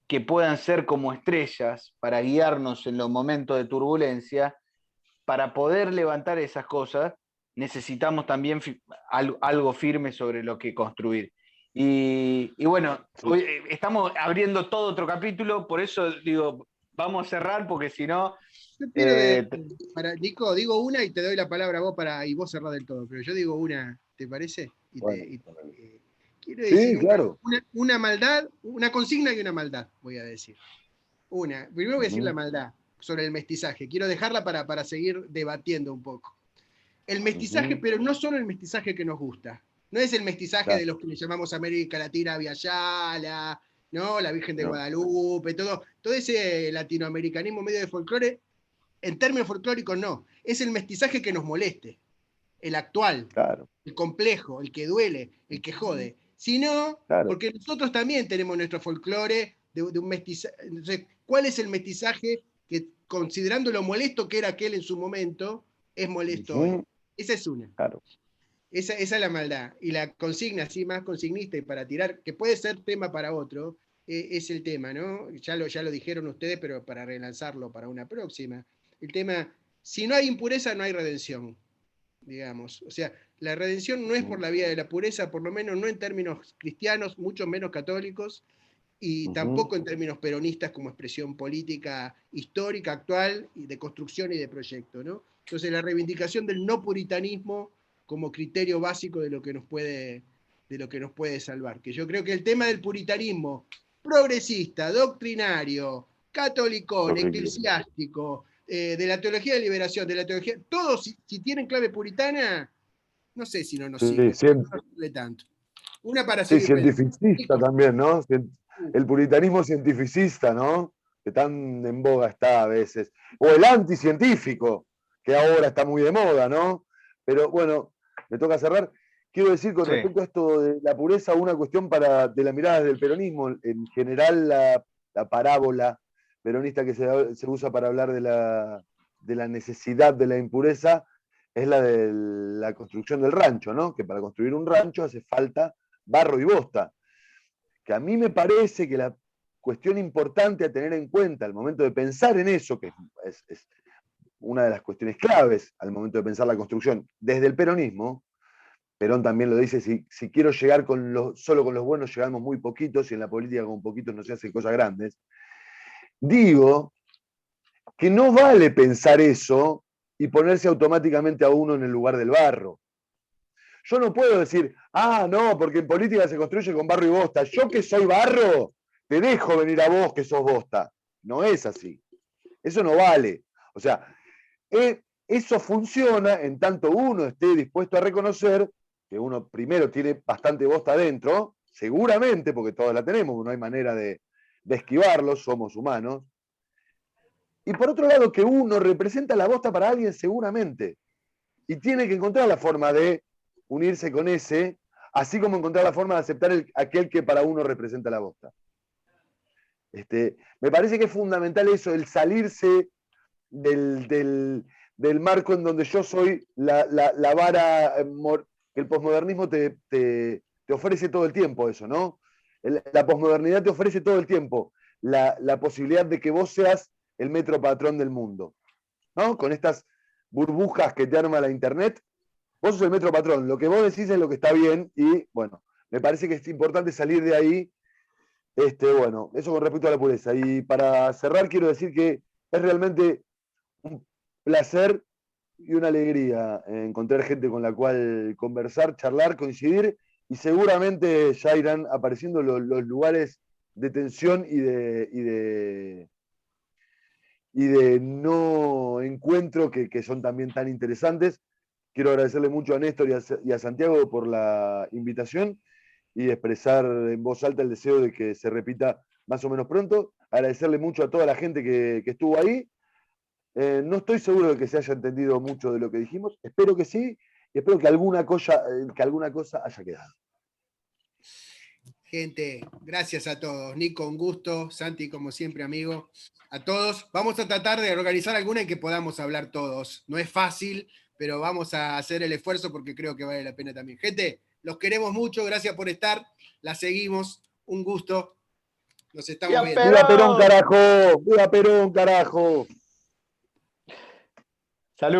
que puedan ser como estrellas para guiarnos en los momentos de turbulencia, para poder levantar esas cosas, necesitamos también algo firme sobre lo que construir. Y bueno, Sí, hoy estamos abriendo todo otro capítulo, por eso digo, vamos a cerrar, porque si no... yo quiero Eh, para Nico, digo una y te doy la palabra a vos y vos cerrás del todo, pero yo digo una, ¿te parece? bueno. Quiero Sí, decir claro. una maldad, una consigna y una maldad, voy a decir. Una, primero voy a decir la Ujú, maldad sobre el mestizaje, quiero dejarla para seguir debatiendo un poco. El mestizaje, ujú, pero no solo el mestizaje que nos gusta. No es el mestizaje de claro, los que le llamamos América Latina Viayala, ¿no? La Virgen de no, Guadalupe, todo ese latinoamericanismo medio de folclore, en términos folclóricos no. Es el mestizaje que nos moleste, el actual, claro, el complejo, el que duele, el que jode. Sino, claro. porque nosotros también tenemos nuestro folclore de un mestizaje. Entonces, ¿cuál es el mestizaje que, considerando lo molesto que era aquel en su momento, es molesto hoy? Ujú, Esa es una. claro. Esa es la maldad. Y la consigna, así más consignista y para tirar, que puede ser tema para otro, es el tema, ¿no? Ya lo dijeron ustedes, pero para relanzarlo para una próxima. El tema, si no hay impureza, no hay redención, digamos. O sea, la redención no es por Ujú, la vía de la pureza, por lo menos no en términos cristianos, mucho menos católicos, y ujú, tampoco en términos peronistas como expresión política histórica, actual, y de construcción y de proyecto, ¿no? Entonces, la reivindicación del no puritanismo como criterio básico de lo que nos puede salvar. Que yo creo que el tema del puritanismo progresista, doctrinario, católico, horrible. eclesiástico, de la teología de liberación, de la teología, todos si tienen clave puritana, no sé si no nos Sí, sirve, no nos sirve tanto. Una para sí, seguir pensando. cientificista Nico, también, ¿no? El puritanismo cientificista, ¿no? Que tan en boga está a veces. O el anticientífico, que ahora está muy de moda, ¿no? Pero bueno, me toca cerrar. Quiero decir con sí. respecto a esto de la pureza, una cuestión de la mirada del peronismo. En general, la parábola peronista que se usa para hablar de la necesidad de la impureza es la de la construcción del rancho, ¿no? Que para construir un rancho hace falta barro y bosta. Que a mí me parece que la cuestión importante a tener en cuenta al momento de pensar en eso, que es una de las cuestiones claves al momento de pensar la construcción desde el peronismo, Perón también lo dice, si quiero llegar solo con los buenos, llegamos muy poquitos y en la política con poquitos no se hacen cosas grandes. Digo que no vale pensar eso y ponerse automáticamente a uno en el lugar del barro. Yo no puedo decir, no, porque en política se construye con barro y bosta. Yo que soy barro, te dejo venir a vos que sos bosta. No es así. Eso no vale. O sea, eso funciona en tanto uno esté dispuesto a reconocer que uno primero tiene bastante bosta adentro seguramente, porque todos la tenemos, no hay manera de esquivarlo, somos humanos. Y por otro lado, que uno representa la bosta para alguien seguramente. Y tiene que encontrar la forma de unirse con ese, así como encontrar la forma de aceptar aquel que para uno representa la bosta. Me parece que es fundamental eso, el salirse del marco en donde yo soy la vara que el posmodernismo te ofrece todo el tiempo eso, ¿no? La posmodernidad te ofrece todo el tiempo la posibilidad de que vos seas el metro patrón del mundo, ¿no? Con estas burbujas que te arma la internet, vos sos el metro patrón, lo que vos decís es lo que está bien y, bueno, me parece que es importante salir de ahí. Bueno, eso con respecto a la pureza. Y para cerrar quiero decir que es realmente un placer y una alegría encontrar gente con la cual conversar, charlar, coincidir, y seguramente ya irán apareciendo los lugares de tensión y de no encuentro que son también tan interesantes. Quiero agradecerle mucho a Néstor y a Santiago por la invitación y expresar en voz alta el deseo de que se repita más o menos pronto. Agradecerle mucho a toda la gente que estuvo ahí. No estoy seguro de que se haya entendido mucho de lo que dijimos. Espero que sí, y espero que alguna cosa haya quedado. Gente, gracias a todos. Nico, un gusto. Santi, como siempre, amigo. A todos. Vamos a tratar de organizar alguna en que podamos hablar todos. No es fácil, pero vamos a hacer el esfuerzo porque creo que vale la pena también. Gente, los queremos mucho. Gracias por estar. La seguimos. Un gusto. Nos estamos viendo. ¡Viva Perón, carajo! ¡Viva Perón, carajo! Salud.